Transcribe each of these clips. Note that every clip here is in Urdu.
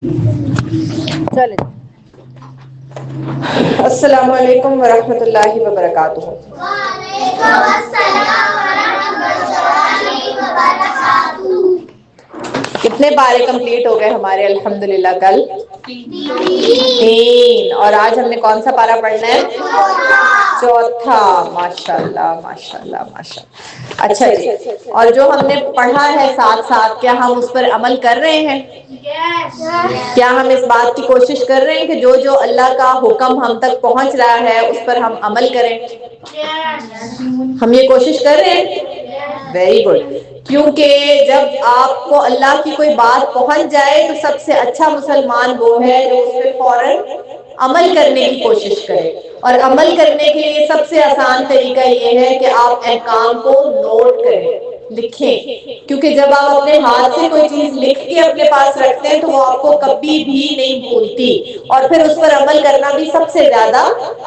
چلیں السلام علیکم ورحمۃ اللہ وبرکاتہ۔ وعلیکم السلام ورحمۃ اللہ وبرکاتہ۔ کتنے پارے کمپلیٹ ہو گئے ہمارے الحمدللہ کل؟ 3۔ اور آج ہم نے کون سا پارا پڑھنا ہے؟ چوتھا۔ ماشاء اللہ ماشاء اللہ ماشاء اللہ۔ اچھا جی، اور جو ہم نے پڑھا ہے ساتھ ساتھ، کیا ہم اس پر عمل کر رہے ہیں؟ کیا ہم اس بات کی کوشش کر رہے ہیں کہ جو جو اللہ کا حکم ہم تک پہنچ رہا ہے اس پر ہم عمل کریں؟ ہم یہ کوشش کر رہے ہیں؟ Very good. کیونکہ جب آپ کو اللہ کی کوئی بات پہنچ جائے تو سب سے اچھا مسلمان وہ ہے جو اس پہ فوراً عمل کرنے کی کوشش کرے۔ اور عمل کرنے کے لیے سب سے آسان طریقہ یہ ہے کہ آپ احکام کو نوٹ کریں، لکھیں، کیونکہ جب آپ اپنے ہاتھ سے کوئی چیز لکھ کے اپنے پاس رکھتے ہیں تو وہ آپ کو کبھی بھی نہیں بھولتی، اور پھر اس پر عمل کرنا بھی سب سے زیادہ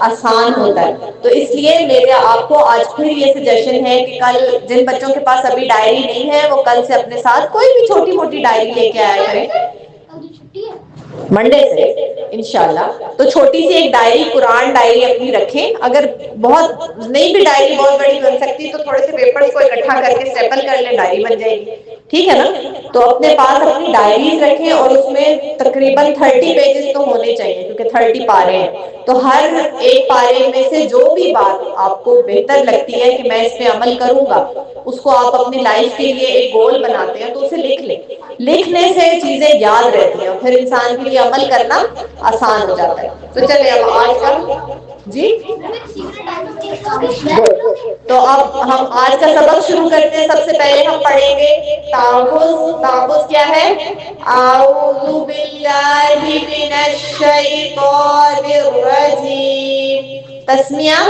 آسان ہوتا ہے۔ تو اس لیے میرے آپ کو آج پھر یہ سجیشن ہے کہ کل جن بچوں کے پاس ابھی ڈائری نہیں ہے وہ کل سے اپنے ساتھ کوئی بھی چھوٹی موٹی ڈائری لے کے آیا کریں، منڈے سے انشاءاللہ۔ تو چھوٹی سی ایک ڈائری، قرآن ڈائری اپنی رکھیں۔ اگر بہت نہیں بھی ڈائری بہت بڑی بن سکتی تو تھوڑے سے پیپرز کو اکٹھا کر کے اسٹیپل کر لیں، ڈائری بن جائے گی، ٹھیک ہے نا؟ تو اپنے پاس اپنی ڈائریز رکھیں، اور اس میں تقریباً 30 پیجز تو ہونے چاہیے کیونکہ 30 پارے ہیں۔ تو ہر ایک پارے میں سے جو بھی بات آپ کو بہتر لگتی ہے کہ میں اس پہ عمل کروں گا، اس کو آپ اپنی لائف کے لیے ایک گول بناتے ہیں تو اسے لکھ لیں۔ لکھنے سے چیزیں یاد رہتی ہیں، پھر انسان کے لیے عمل کرنا آسان ہو جاتا ہے۔ تو چلے اب آج کا جی تو اب ہم آج کا سبق شروع کرتے ہیں۔ سب سے پہلے ہم پڑھیں گے تعوذ۔ تعوذ کیا ہے؟ اعوذ باللہ من الشیطان الرجیم۔ تسمیہ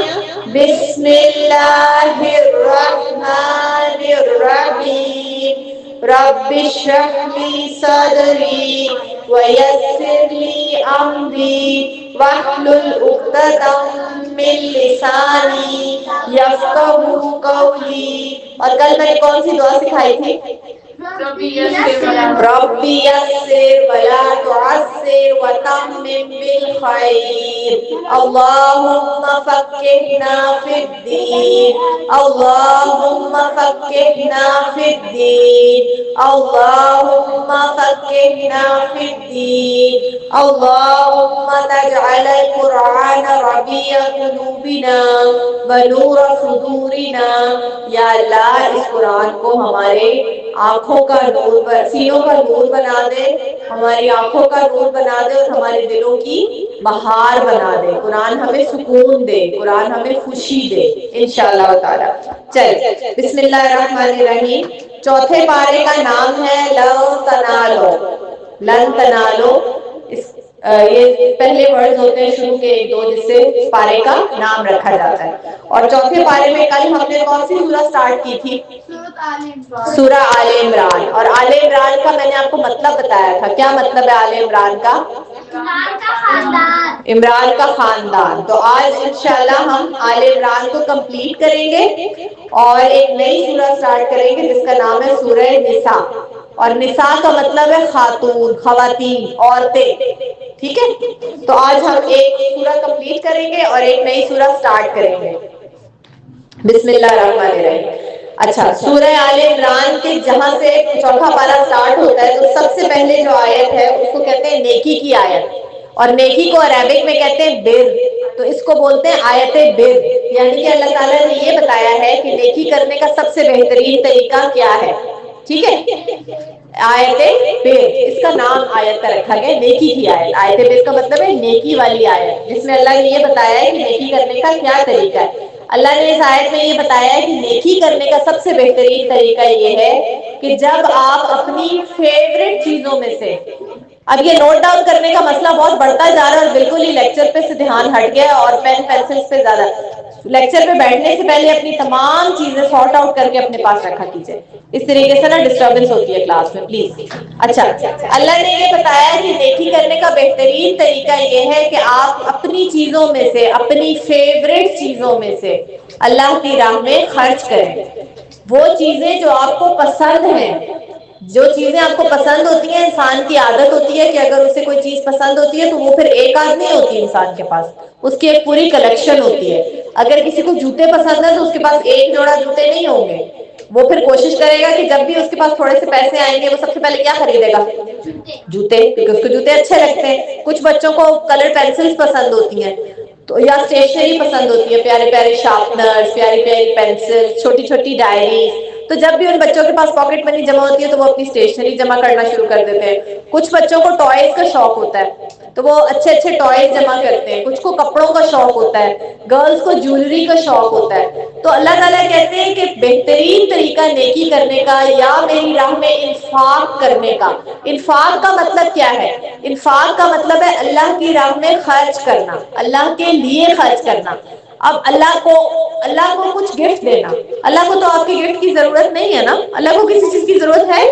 بسم اللہ الرحمن الرحیم۔ رب اشرح لی صدری ویسر لی امری واحلل عقدۃ من لسانی یفقہوا قولی۔ اور کل میں نے کون سی دعا سکھائی تھی؟ ربی یسر ولا تعسر وتمم بالخیر، اللہم فقہنا فی الدین، اللہم فقہنا فی الدین، اللہم فقہنا فی الدین، اللہم اجعل القرآن ربیع قلوبنا ونور صدورنا۔ یا اللہ اس قرآن کو ہمارے آنکھوں کا نور، سینوں کا نور بنا دے، ہماری آنکھوں کا نور بنا دے، اور ہمارے دلوں کی بہار بنا دے۔ قرآن ہمیں سکون دے، قرآن ہمیں خوشی دے انشاءاللہ تعالی۔ چل بسم اللہ الرحمن الرحیم۔ چوتھے پارے کا نام ہے لن تنالو۔ لن تنالو، یہ پہلے ورڈز ہوتے ہیں شروع کے ایک دو جس سے اس پارے کا نام رکھا جاتا ہے۔ اور چوتھے پارے میں کل ہم نے کون سی سورہ سٹارٹ کی تھی؟ سورہ آل عمران۔ اور آل عمران کا میں نے آپ کو مطلب بتایا تھا، کیا مطلب ہے آل عمران کا؟ عمران کا خاندان۔ تو آج انشاءاللہ ہم آل عمران کو کمپلیٹ کریں گے اور ایک نئی سورہ سٹارٹ کریں گے جس کا نام ہے سورہ نساء۔ اور نساء کا مطلب ہے خاتون، خواتین، عورتیں، ٹھیک ہے؟ تو آج ہم ایک سورہ کمپلیٹ کریں گے اور ایک نئی سورہ سٹارٹ کریں گے۔ بسم اللہ الرحمن الرحیم۔ اچھا، سورہ آل عمران کے جہاں سے چوتھا پارہ سٹارٹ ہوتا ہے تو سب سے پہلے جو آیت ہے اس کو کہتے ہیں نیکی کی آیت، اور نیکی کو عربک میں کہتے ہیں بر، تو اس کو بولتے ہیں آیت بر۔ یعنی کہ اللہ تعالیٰ نے یہ بتایا ہے کہ نیکی کرنے کا سب سے بہترین طریقہ کیا ہے، ٹھیک ہے؟ آیت بر، اس کا نام آیت کا رکھا گیا نیکی کی آیت۔ آیت بر کا مطلب ہے نیکی والی آیت، جس میں اللہ نے یہ بتایا ہے کہ نیکی کرنے کا کیا طریقہ ہے۔ اللہ نے اس آیت میں یہ بتایا ہے کہ نیکی کرنے کا سب سے بہترین طریقہ یہ ہے کہ جب آپ اپنی فیوریٹ چیزوں میں سے، اب یہ نوٹ ڈاؤن کرنے کا مسئلہ بہت بڑھتا جا رہا ہے اور بالکل ہی لیکچر پہ سے دھیان ہٹ گیا اور پین پینسل پہ زیادہ۔ لیکچر پہ بیٹھنے سے پہلے اپنی تمام چیزیں سارٹ آؤٹ کر کے اپنے پاس رکھا کیجیے، اس طریقے سے نا ڈسٹربنس ہوتی ہے کلاس میں، پلیز۔ اچھا، اللہ نے یہ بتایا کہ نیکی کرنے کا بہترین طریقہ یہ ہے کہ آپ اپنی چیزوں میں سے، اپنی فیوریٹ چیزوں میں سے اللہ کی راہ میں خرچ کریں، وہ چیزیں جو آپ کو پسند ہیں۔ جو چیزیں آپ کو پسند ہوتی ہیں، انسان کی عادت ہوتی ہے کہ اگر اسے کوئی چیز پسند ہوتی ہے تو وہ پھر ایک آدھ نہیں ہوتی انسان کے پاس، اس کی ایک پوری کلیکشن ہوتی ہے. اگر کسی کو جوتے پسند ہیں تو اس کے پاس ایک جوڑا جوتے نہیں ہوں گے، وہ پھر کوشش کرے گا کہ جب بھی اس کے پاس تھوڑے سے پیسے آئیں گے وہ سب سے پہلے کیا خریدے گا؟ جوتے، کیونکہ اس کو جوتے اچھے لگتے ہیں. کچھ بچوں کو کلر پینسلز پسند ہوتی ہیں تو یا اسٹیشنری پسند ہوتی ہے، پیارے پیارے شارپنر، پیاری پیاری پینسل، چھوٹی چھوٹی ڈائریز. تو جب بھی ان بچوں کے پاس پاکٹ منی جمع ہوتی ہے تو وہ اپنی اسٹیشنری جمع کرنا شروع کر دیتے ہیں. کچھ بچوں کو ٹوائز کا شوق ہوتا ہے تو وہ اچھے اچھے ٹوائز جمع کرتے ہیں. کچھ کو کپڑوں کا شوق ہوتا ہے، گرلز کو جیولری کا شوق ہوتا ہے. تو اللہ تعالیٰ کہتے ہیں کہ بہترین طریقہ نیکی کرنے کا یا میری راہ میں انفاق کرنے کا. انفاق کا مطلب کیا ہے؟ انفاق کا مطلب ہے اللہ کی راہ میں خرچ کرنا، اللہ کے لیے خرچ کرنا. اب اللہ کو کچھ گفٹ دینا. اللہ کو تو آپ کی گفٹ کی ضرورت نہیں ہے نا، اللہ کو کسی چیز کی ضرورت ہے؟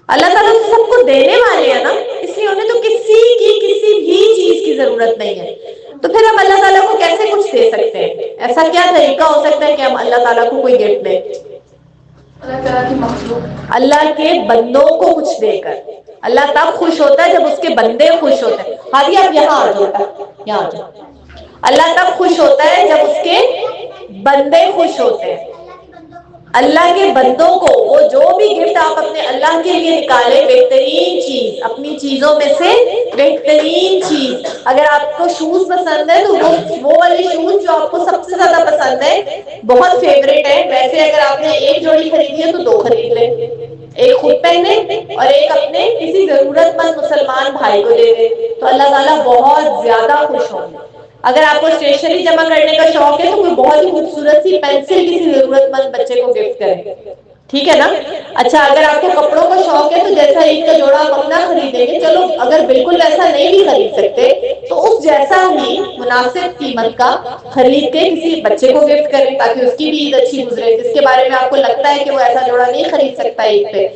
اللہ تعالیٰ تو سب کو دینے والے ہیں نا، اس لیے انہیں تو کسی بھی چیز کی ضرورت نہیں ہے. تو پھر ہم اللہ تعالیٰ کو کیسے کچھ دے سکتے ہیں؟ ایسا کیا طریقہ ہو سکتا ہے کہ ہم اللہ تعالیٰ کو کوئی گفٹ دیں؟ اللہ کے بندوں کو کچھ دے کر. اللہ تب خوش ہوتا ہے جب اس کے بندے خوش ہوتے ہیں. ہادی آپ یہاں آ جاؤ، یہاں آ جاؤ. اللہ تب خوش ہوتا ہے جب اس کے بندے خوش ہوتے ہیں. اللہ کے بندوں کو وہ جو بھی گفٹ آپ اپنے اللہ کے لیے نکالے، بہترین چیز، اپنی چیزوں میں سے بہترین چیز. اگر آپ کو شوز پسند ہے تو وہ والے شوز جو آپ کو سب سے زیادہ پسند ہے، بہت فیوریٹ ہے. ویسے اگر آپ نے ایک جوڑی خریدی ہے تو دو خرید لیں، ایک خود پہنے اور ایک اپنے کسی ضرورت مند مسلمان بھائی کو دے دیں تو اللہ تعالیٰ بہت زیادہ خوش ہوں گے. اگر آپ کو اسٹیشنری جمع کرنے کا شوق ہے تو کوئی بہت ہی خوبصورت سی پینسل کسی ضرورت مند بچے کو گفٹ کریں، ٹھیک ہے نا؟ اچھا، اگر آپ کو کپڑوں کا شوق ہے تو جیسا ایک کا جوڑا آپ اپنا خریدیں گے، چلو اگر بالکل ویسا نہیں بھی خرید سکتے تو اس جیسا ہی مناسب قیمت کا خرید کے کسی بچے کو گفٹ کریں تاکہ اس کی بھی عید اچھی گزرے. جس کے بارے میں آپ کو لگتا ہے کہ وہ ایسا جوڑا نہیں خرید سکتا عید پہ،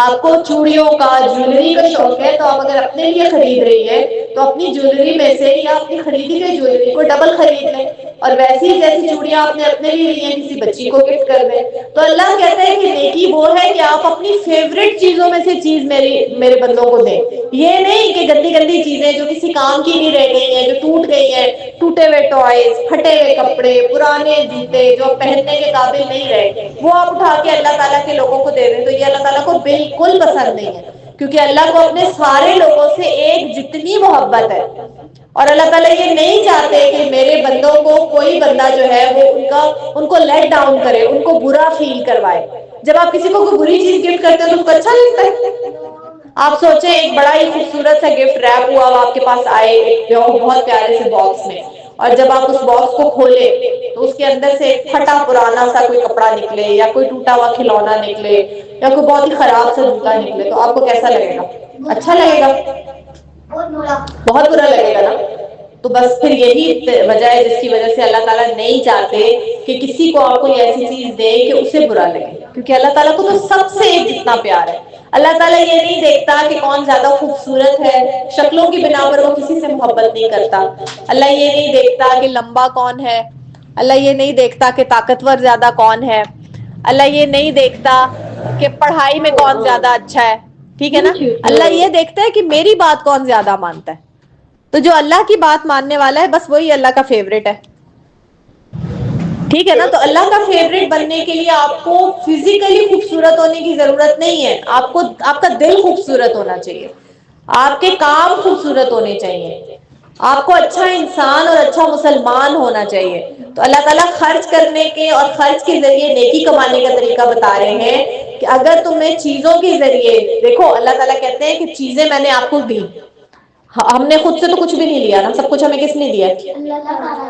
آپ کو چوڑیوں کا، جیولری کا شوق ہے، تو آپ اگر اپنے لیے خرید رہی ہے تو اپنی جیولری میں سے یا اپنی خریدی ہوئی جیولری کو ڈبل خرید لیں اور ویسی جیسی چوڑیاں آپ نے اپنے لیے لی ہیں کسی بچی کو گفٹ کر دیں. تو اللہ کہتا ہے کہ نیکی وہ ہے کہ آپ اپنی فیوریٹ چیزوں میں سے چیز میرے بندوں کو دیں. یہ نہیں کہ گندی گندی چیزیں جو کسی کام کی نہیں رہ گئی ہیں، جو ٹوٹ گئی ہیں، ٹوٹے ہوئے ٹوائز، پھٹے ہوئے کپڑے، پرانے جوتے جو پہننے کے قابل نہیں رہے، وہ آپ اٹھا کے اللہ تعالیٰ کے لوگوں کو دے دیں تو یہ اللہ تعالیٰ کو بالکل پسند نہیں ہے. کیونکہ اللہ کو اپنے سارے لوگوں سے ایک جتنی محبت ہے، اور اللہ تعالیٰ یہ نہیں چاہتے کہ میرے بندوں کو کوئی بندہ جو ہے وہ ان کو لیٹ ڈاؤن کرے، ان کو برا فیل کروائے. جب آپ کسی کو کوئی بری چیز گفٹ کرتے ہیں تو اس کو اچھا لگتا ہے. آپ سوچیں ایک بڑا ہی خوبصورت سا گفٹ ریپ ہوا آپ کے پاس آئے ایک بہت پیارے سے باکس میں، اور جب آپ اس باکس کو کھولے تو اس کے اندر سے ایک پھٹا پرانا سا کوئی کپڑا نکلے یا کوئی ٹوٹا ہوا کھلونا نکلے یا کوئی بہت ہی خراب سا جوتا نکلے تو آپ کو کیسا لگے گا؟ اچھا لگے گا؟ بہت برا لگے گا نا. تو بس پھر یہی وجہ ہے جس کی وجہ سے اللہ تعالیٰ نہیں چاہتے کہ کسی کو آپ کوئی ایسی چیز دے کہ اسے برا لگے، کیونکہ اللہ تعالیٰ کو تو سب سے ایک جتنا پیار ہے. اللہ تعالیٰ یہ نہیں دیکھتا کہ کون زیادہ خوبصورت ہے، شکلوں کی بنا پر وہ کسی سے محبت نہیں کرتا. اللہ یہ نہیں دیکھتا کہ لمبا کون ہے، اللہ یہ نہیں دیکھتا کہ طاقتور زیادہ کون ہے، اللہ یہ نہیں دیکھتا کہ پڑھائی میں کون زیادہ اچھا ہے، ٹھیک ہے نا؟ اللہ یہ دیکھتا ہے کہ میری بات کون زیادہ مانتا ہے. تو جو اللہ کی بات ماننے والا ہے بس وہی اللہ کا فیوریٹ ہے، ٹھیک ہے نا؟ تو اللہ کا فیوریٹ بننے کے لیے آپ کو فزیکلی خوبصورت ہونے کی ضرورت نہیں ہے، آپ کا دل خوبصورت ہونا چاہیے، آپ کے کام خوبصورت ہونے چاہیے، آپ کو اچھا انسان اور اچھا مسلمان ہونا چاہیے. تو اللہ تعالیٰ خرچ کرنے کے اور خرچ کے ذریعے نیکی کمانے کا طریقہ بتا رہے ہیں کہ اگر تمہیں چیزوں کے ذریعے، دیکھو اللہ تعالیٰ کہتے ہیں کہ چیزیں میں نے آپ کو دی، ہم نے خود سے تو کچھ بھی نہیں لیا نا، سب کچھ ہمیں کس نے دیا ہے؟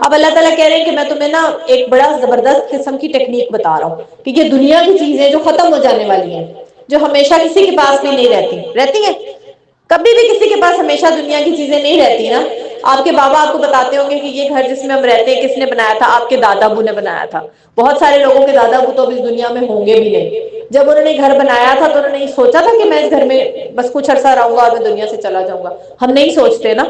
اب اللہ تعالیٰ کہہ رہے ہیں کہ میں تمہیں نا ایک بڑا زبردست قسم کی ٹیکنیک بتا رہا ہوں کہ یہ دنیا کی چیزیں جو ختم ہو جانے والی ہیں، جو ہمیشہ کسی کے پاس بھی نہیں رہتی ہیں، کبھی بھی کسی کے پاس ہمیشہ دنیا کی چیزیں نہیں رہتی نا. آپ کے بابا آپ کو بتاتے ہوں گے کہ یہ گھر جس میں ہم رہتے ہیں کس نے بنایا تھا؟ آپ کے دادا ابو نے بنایا تھا. بہت سارے لوگوں کے دادا ابو تو اب اس دنیا میں ہوں گے بھی نہیں. جب انہوں نے گھر بنایا تھا تو انہوں نے یہ سوچا تھا کہ میں اس گھر میں بس کچھ عرصہ رہوں گا اور میں دنیا سے چلا جاؤں گا؟ ہم نہیں سوچتے نا.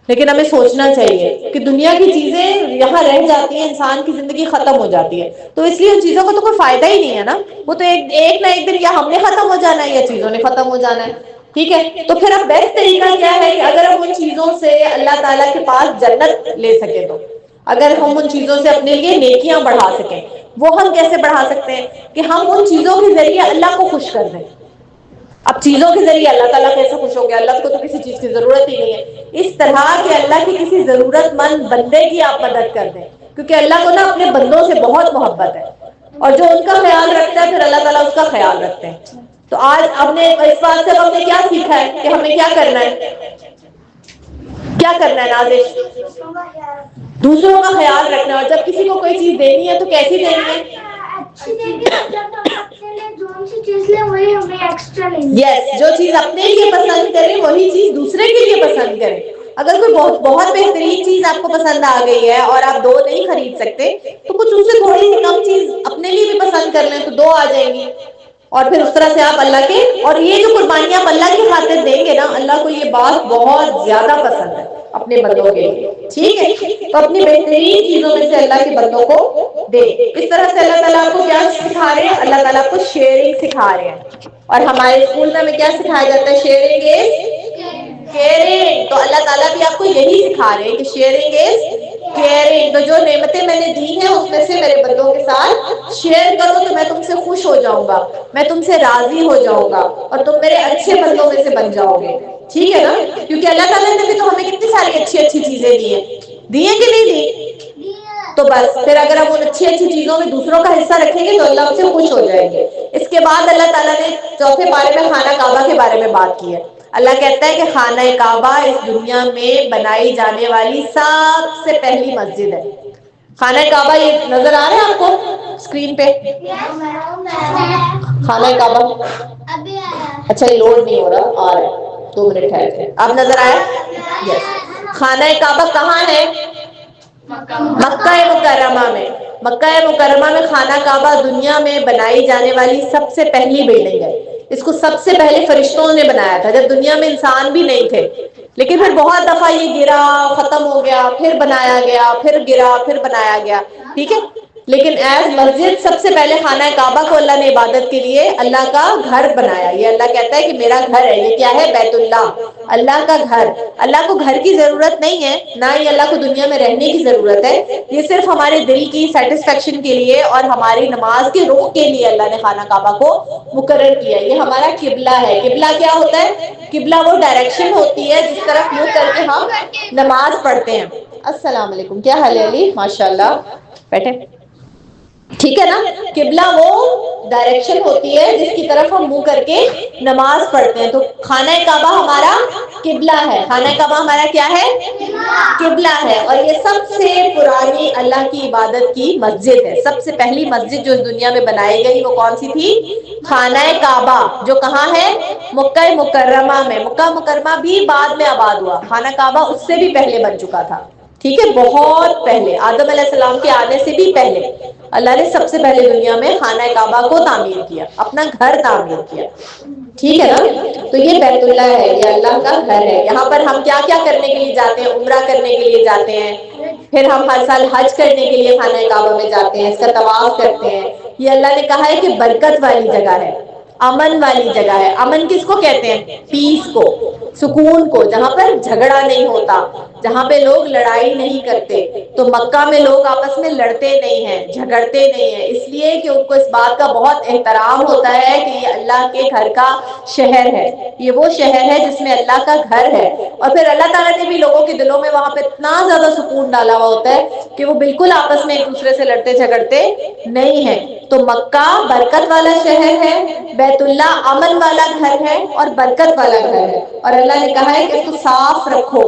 لیکن ہمیں سوچنا چاہیے کہ دنیا کی چیزیں یہاں رہ جاتی ہیں، انسان کی زندگی ختم ہو جاتی ہے، تو اس لیے ان چیزوں کا تو کوئی فائدہ ہی نہیں ہے نا، وہ تو ایک نہ ایک دن یا ہم نے ختم ہو جانا ہے یا چیزوں نے ختم ہو جانا ہے. ٹھیک ہے، تو پھر اب بیسٹ طریقہ کیا ہے کہ اگر ہم ان چیزوں سے اللہ تعالیٰ کے پاس جنت لے سکیں، تو اگر ہم ان چیزوں سے اپنے لیے نیکیاں بڑھا سکیں، وہ ہم کیسے بڑھا سکتے ہیں کہ ہم ان چیزوں کے ذریعے اللہ کو خوش کر دیں. اب چیزوں کے ذریعے اللہ تعالیٰ کیسے خوش ہو گیا؟ اللہ کو تو کسی چیز کی ضرورت ہی نہیں ہے. اس طرح کہ اللہ کی کسی ضرورت مند بندے کی آپ مدد کر دیں، کیونکہ اللہ کو نا اپنے بندوں سے بہت محبت ہے، اور جو ان کا خیال رکھتا ہے پھر اللہ تعالیٰ اس کا خیال رکھتے ہیں. تو آج ہم نے اس بات سے ہم نے کیا سیکھا ہے کہ ہمیں کیا کرنا ہے؟ کیا کرنا ہے نازش؟ دوسروں کا خیال رکھنا. اور جب کسی کو کوئی چیز دینی ہے تو کیسی دینی ہے؟ یس، جو چیز اپنے لیے پسند کرے وہی چیز دوسرے کے لیے پسند کرے. اگر کوئی بہت بہترین چیز آپ کو پسند آ گئی ہے اور آپ 2 نہیں خرید سکتے تو کچھ اس سے تھوڑی سی کم چیز اپنے لیے بھی پسند کر لیں تو 2 آ جائیں گی. اور پھر اس طرح سے آپ اللہ کے، اور یہ جو قربانیاں آپ اللہ کی خاطر دیں گے نا، اللہ کو یہ بات بہت زیادہ پسند ہے اپنے بندوں کے لیے. ٹھیک ہے، تو اپنی بہترین چیزوں میں سے اللہ کے بندوں کو دے. اس طرح سے اللہ تعالیٰ آپ کو کیا سکھا رہے ہیں؟ اللہ تعالیٰ آپ کو شیئرنگ سکھا رہے ہیں. اور ہمارے اسکول میں ہمیں کیا سکھایا جاتا ہے؟ Sharing is caring. تو اللہ تعالیٰ بھی آپ کو یہی سکھا رہے ہیں کہ شیئرنگ از کیئرنگ. تو جو نعمتیں میں نے دی ہیں اس میں سے میرے بندوں کے ساتھ شیئر کرو تو میں تم سے خوش ہو جاؤں گا، میں تم سے راضی ہو جاؤں گا اور تم میرے اچھے بندوں میں سے بن جاؤ گے. ٹھیک ہے نا؟ کیونکہ اللہ تعالیٰ نے بھی تو ہمیں کتنی ساری اچھی اچھی چیزیں دی ہیں کہ نہیں دی؟ تو بس پھر اگر ہم ان اچھی اچھی چیزوں میں دوسروں کا حصہ رکھیں گے تو اللہ ہم سے خوش ہو جائیں گے. اس کے بعد اللہ تعالیٰ نے چوتھے پارے میں خانہ کعبہ کے بارے میں بات کی ہے. اللہ کہتا ہے کہ خانہ کعبہ اس دنیا میں بنائی جانے والی سب سے پہلی مسجد ہے. خانہ کعبہ یہ نظر آ رہا ہے آپ کو اسکرین پہ؟ خانہ کعبہ اچھا یہ لوڈ نہیں ہو رہا، آ رہا ہے، 2 منٹ ٹھہر کے. اب نظر آیا؟ یس. خانہ کعبہ کہاں ہے؟ مکہ مکرمہ میں. مکہ مکرمہ میں خانہ کعبہ دنیا میں بنائی جانے والی سب سے پہلی بلڈنگ ہے. اس کو سب سے پہلے فرشتوں نے بنایا تھا جب دنیا میں انسان بھی نہیں تھے، لیکن پھر بہت دفعہ یہ گرا، ختم ہو گیا، پھر بنایا گیا، پھر گرا، پھر بنایا گیا. ٹھیک ہے، لیکن ایز مسجد سب سے پہلے خانہ کعبہ کو اللہ نے عبادت کے لیے اللہ کا گھر بنایا. یہ اللہ کہتا ہے کہ میرا گھر ہے. یہ کیا ہے؟ بیت اللہ، اللہ کا گھر. اللہ کو گھر کی ضرورت نہیں ہے، نہ ہی اللہ کو دنیا میں رہنے کی ضرورت ہے. یہ صرف ہمارے دل کی سیٹسفیکشن کے لیے اور ہماری نماز کے رخ کے لیے اللہ نے خانہ کعبہ کو مقرر کیا. یہ ہمارا قبلہ ہے. قبلہ کیا ہوتا ہے؟ قبلہ وہ ڈائریکشن ہوتی ہے جس طرف منہ کر کے ہم نماز پڑھتے ہیں. السلام علیکم، کیا حال ہے علی؟ ماشاءاللہ، بیٹھے. ٹھیک ہے نا؟ قبلہ وہ ڈائریکشن ہوتی ہے جس کی طرف ہم منہ کر کے نماز پڑھتے ہیں. تو خانہ کعبہ ہمارا قبلہ ہے. خانہ کعبہ ہمارا کیا ہے؟ قبلہ ہے. اور یہ سب سے پرانی اللہ کی عبادت کی مسجد ہے. سب سے پہلی مسجد جو دنیا میں بنائی گئی وہ کون سی تھی؟ خانہ کعبہ، جو کہاں ہے؟ مکہ مکرمہ میں. مکہ مکرمہ بھی بعد میں آباد ہوا، خانہ کعبہ اس سے بھی پہلے بن چکا تھا. ٹھیک ہے، بہت پہلے، آدم علیہ السلام کے آنے سے بھی پہلے اللہ نے سب سے پہلے دنیا میں خانہ کعبہ کو تعمیر کیا، اپنا گھر تعمیر کیا. ٹھیک ہے نا؟ تو یہ بیت اللہ ہے، یہ اللہ کا گھر ہے. یہاں پر ہم کیا کیا کرنے کے لیے جاتے ہیں؟ عمرہ کرنے کے لیے جاتے ہیں، پھر ہم ہر سال حج کرنے کے لیے خانہ کعبہ میں جاتے ہیں، اس کا طواف کرتے ہیں. یہ اللہ نے کہا ہے کہ برکت والی جگہ ہے، امن والی جگہ ہے. امن کس کو کہتے ہیں؟ پیس کو، سکون کو، جہاں پر جھگڑا نہیں ہوتا، جہاں پہ لوگ لڑائی نہیں کرتے. تو مکہ میں لوگ آپس میں لڑتے نہیں ہیں، جھگڑتے نہیں ہیں، اس لیے کہ ان کو اس بات کا بہت احترام ہوتا ہے کہ یہ اللہ کے گھر کا شہر ہے، یہ وہ شہر ہے جس میں اللہ کا گھر ہے. اور پھر اللہ تعالیٰ نے بھی لوگوں کے دلوں میں وہاں پہ اتنا زیادہ سکون ڈالا ہوا ہوتا ہے کہ وہ بالکل آپس میں ایک دوسرے سے لڑتے جھگڑتے نہیں ہیں. تو مکہ برکت والا شہر ہے، بیت اللہ امن والا گھر ہے اور برکت والا گھر ہے. اور اللہ نے کہا ہے کہ اس کو صاف رکھو،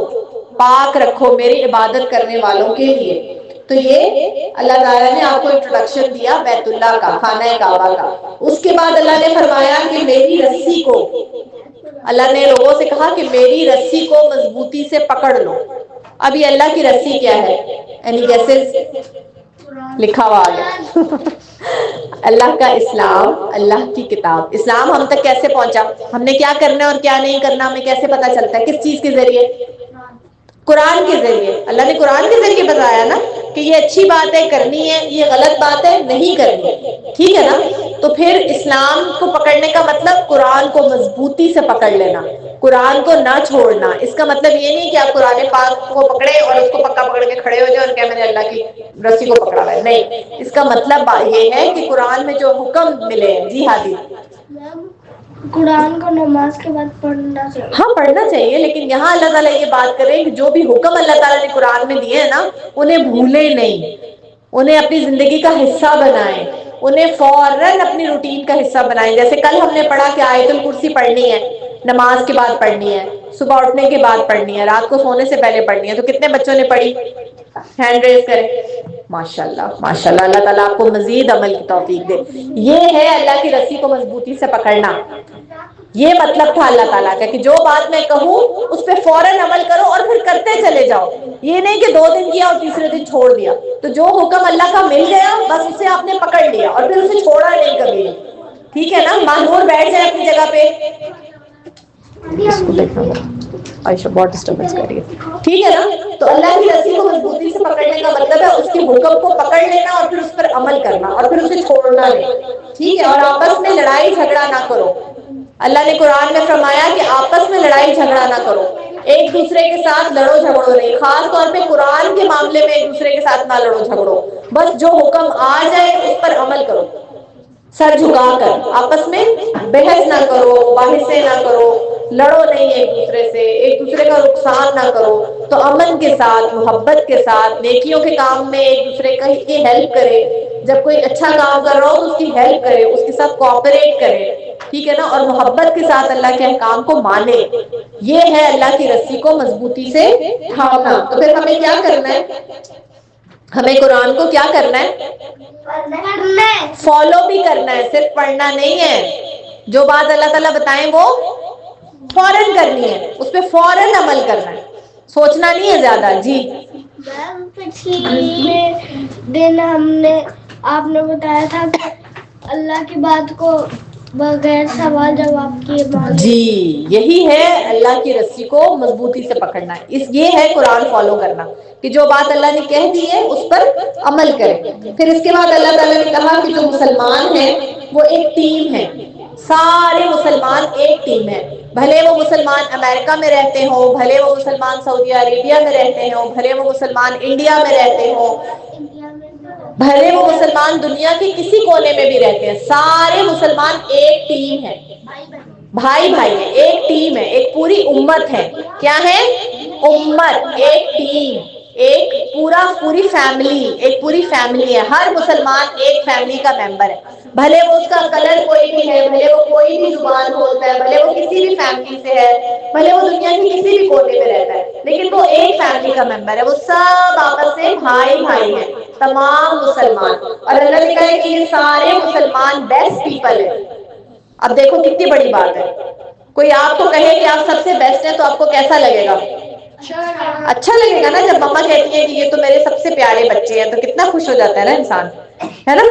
پاک رکھو میری عبادت کرنے والوں کے لیے. تو یہ اللہ تعالیٰ نے آپ کو انٹروڈکشن دیا بیت اللہ کا، خانہ کعبہ کا. اس کے بعد اللہ نے فرمایا کہ میری رسی کو، اللہ نے لوگوں سے کہا کہ میری رسی کو مضبوطی سے پکڑ لو. اب یہ اللہ کی رسی کیا ہے؟ Any gases? لکھا ہوا آ گیا. اللہ کا اسلام، اللہ کی کتاب. اسلام ہم تک کیسے پہنچا؟ ہم نے کیا کرنا ہے اور کیا نہیں کرنا ہمیں کیسے پتا چلتا ہے؟ کس چیز کے ذریعے؟ قرآن کے ذریعے. اللہ نے قرآن کے ذریعے بتایا نا کہ یہ اچھی بات ہے کرنی ہے, یہ غلط بات ہے نہیں کرنی, ٹھیک ہے نا. تو پھر اسلام کو پکڑنے کا مطلب قرآن کو مضبوطی سے پکڑ لینا, قرآن کو نہ چھوڑنا. اس کا مطلب یہ نہیں کہ آپ قرآن پاک کو پکڑے اور اس کو پکا پکڑ کے کھڑے ہو جائے اور کہ میں نے اللہ کی رسی کو پکڑا ہے, نہیں. اس کا مطلب یہ ہے کہ قرآن میں جو حکم ملے ہیں. جی ہادی, قرآن کو نماز کے بعد پڑھنا چاہیے. ہاں پڑھنا چاہیے, لیکن یہاں اللہ تعالیٰ یہ بات کریں کہ جو بھی حکم اللہ تعالیٰ نے قرآن میں دیے ہیں نا انہیں بھولے نہیں, انہیں اپنی زندگی کا حصہ بنائیں, انہیں فوراً اپنی روٹین کا حصہ بنائیں. جیسے کل ہم نے پڑھا کہ آیت الکرسی پڑھنی ہے, نماز کے بعد پڑھنی ہے, صبح اٹھنے کے بعد پڑھنی ہے, رات کو سونے سے پہلے پڑھنی ہے. تو کتنے بچوں نے پڑھی؟ ہینڈ ریز کریں. ماشاءاللہ ماشاءاللہ, اللہ تعالیٰ آپ کو مزید عمل کی توفیق دے. یہ ہے اللہ کی رسی کو مضبوطی سے پکڑنا. یہ مطلب تھا اللہ تعالیٰ کا کہ جو بات میں کہوں اس پہ فوراً عمل کرو اور پھر کرتے چلے جاؤ. یہ نہیں کہ 2 دن کیا اور تیسرے دن چھوڑ دیا. تو جو حکم اللہ کا مل گیا بس اسے آپ نے پکڑ لیا اور پھر اسے چھوڑا نہیں کبھی, ٹھیک ہے نا. مانور بیٹھ جائے اپنی جگہ پہ. اس کو دیکھنا عائشہ بہت ڈسٹربنس کر رہی ہے, ٹھیک ہے نا. تو اللہ کی رسی کو مضبوطی سے پکڑنے کا مطلب ہے اس کے حکم کو پکڑ لینا اور پھر اس پر عمل کرنا اور پھر اسے چھوڑنا نہیں, ٹھیک ہے. اور آپس میں لڑائی جھگڑا نہ کرو. اللہ نے قرآن میں فرمایا کہ آپس میں لڑائی جھگڑا نہ کرو, ایک دوسرے کے ساتھ لڑو جھگڑو نہیں. خاص طور پہ قرآن کے معاملے میں ایک دوسرے کے ساتھ نہ لڑو جھگڑو, بس جو حکم آ جائے اس پر عمل کرو. سر جھکا کر آپس میں بحث نہ کرو, باحثیں نہ کرو, لڑو نہیں ایک دوسرے سے, ایک دوسرے کا نقصان نہ کرو. تو امن کے ساتھ, محبت کے ساتھ, نیکیوں کے کام میں ایک دوسرے کی ہیلپ کرے. جب کوئی اچھا کام کر رہا ہو تو اس کی ہیلپ کرے, اس کے ساتھ کوآپریٹ کرے, ٹھیک ہے نا. اور محبت کے ساتھ اللہ کے احکام کو مانے. یہ ہے اللہ کی رسی کو مضبوطی سے تھامنا. تو پھر ہمیں کیا کرنا ہے؟ ہمیں قرآن کو کیا کرنا ہے؟ فالو بھی کرنا ہے, صرف پڑھنا نہیں ہے. جو بات اللہ تعالیٰ بتائیں وہ فوراً کرنی ہے, اس پہ فوراً عمل کرنا ہے, سوچنا نہیں ہے زیادہ. جی پچھلے دن آپ نے بتایا تھا کہ اللہ کی بات کو بغیر سوال جواب کیے مانیں. جی یہی ہے اللہ کی رسی کو مضبوطی سے پکڑنا ہے. یہ ہے قرآن فالو کرنا کہ جو بات اللہ نے کہہ دی ہے اس پر عمل کریں. پھر اس کے بعد اللہ تعالیٰ نے کہا کہ جو مسلمان ہیں وہ ایک ٹیم ہے, سارے مسلمان ایک ٹیم ہے. بھلے وہ مسلمان امریکہ میں رہتے ہوں, بھلے وہ مسلمان سعودی عربیہ میں رہتے ہوں, بھلے وہ مسلمان انڈیا میں رہتے ہوں, بھلے وہ مسلمان دنیا کے کسی کونے میں بھی رہتے ہیں, سارے مسلمان ایک ٹیم ہے, بھائی بھائی ہے, ایک ٹیم ہے, ایک پوری امت ہے. کیا ہے؟ امت, ایک ٹیم, ایک پوری فیملی, ایک پوری فیملی ہے. ہر مسلمان ایک فیملی کا ممبر ہے, بھلے وہ اس کا کلر کوئی بھی ہے, بھلے وہ کوئی بھی زبان بولتا ہے, بھلے وہ کسی بھی فیملی سے ہے, بھلے وہ دنیا کے کسی بھی کونے میں رہتا ہے, لیکن وہ ایک فیملی کا ممبر ہے. وہ سب آپس سے بھائی بھائی ہیں, تمام مسلمان. اور اللہ نے کہا ہے کہ یہ سارے مسلمان بیسٹ پیپل ہیں. اب دیکھو کتنی بڑی بات ہے. کوئی آپ کو کہے کہ آپ سب سے بیسٹ ہیں تو آپ کو کیسا لگے گا؟ اچھا لگے گا نا. جب مما کہتی ہیں کہ یہ تو میرے سب سے پیارے بچے ہیں تو کتنا خوش ہو جاتا ہے نا انسان, ہے نا.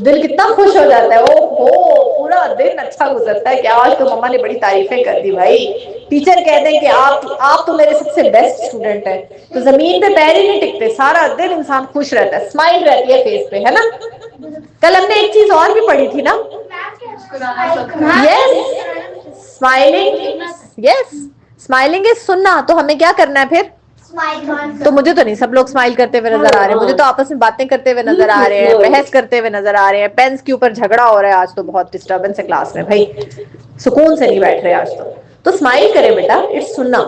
دل کتنا خوش ہو جاتا ہے, او پورا دن اچھا گزرتا ہے کہ آج تو مما نے بڑی تعریفیں کر دی. بھائی ٹیچر کہتے ہیں کہ آپ تو میرے سب سے بیسٹ اسٹوڈنٹ ہیں, تو زمین پہ پیر ہی نہیں ٹکتے, سارا دن انسان خوش رہتا ہے, اسمائل رہتی ہے فیس پہ, ہے نا. کل ہم نے ایک چیز اور بھی پڑھی تھی نا, یس اسمائلنگ, یس اسمائلنگ از سننا. تو ہمیں کیا کرنا ہے پھر؟ تو مجھے تو نہیں سب لوگ اسمائل کرتے ہوئے نظر آ رہے ہیں, مجھے تو آپس میں باتیں کرتے ہوئے نظر آ رہے ہیں, بحث کرتے ہوئے نظر آ رہے ہیں, پینس کے اوپر جھگڑا ہو رہا ہے. آج تو بہت ڈسٹربنس ہے کلاس میں, بھائی سکون سے نہیں بیٹھ رہے آج تو اسمائل کرے بیٹا, اٹس سننا,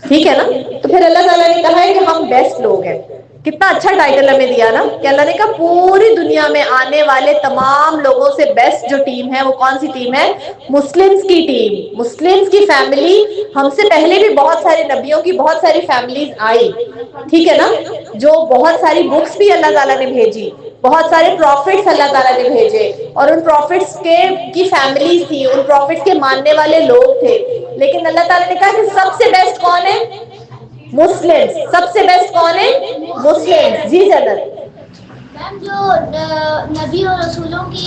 ٹھیک ہے نا. تو پھر اللہ تعالیٰ نے کہا ہے کہ ہم بیسٹ لوگ ہیں. کتنا اچھا ٹائٹل ہمیں دیا نا کہ اللہ نے کہا پوری دنیا میں آنے والے تمام لوگوں سے بیسٹ جو ٹیم ہے وہ کون سی ٹیم ہے؟ مسلمز کی ٹیم, مسلمز کی فیملی. ہم سے پہلے بھی بہت سارے نبیوں کی بہت ساری فیملیز آئی, ٹھیک ہے نا, جو بہت ساری بکس بھی اللہ تعالیٰ نے بھیجی, بہت سارے پروفٹس اللہ تعالیٰ نے بھیجے, اور ان پروفٹس کی فیملیز تھی, ان پروفٹس کے ماننے والے لوگ تھے. لیکن اللہ تعالیٰ نے کہا کہ سب سے بیسٹ کون ہے؟ مسلم. سب سے بیسٹ کون ہے؟ مسلم. جی جنت میم جو نبی اور رسولوں کی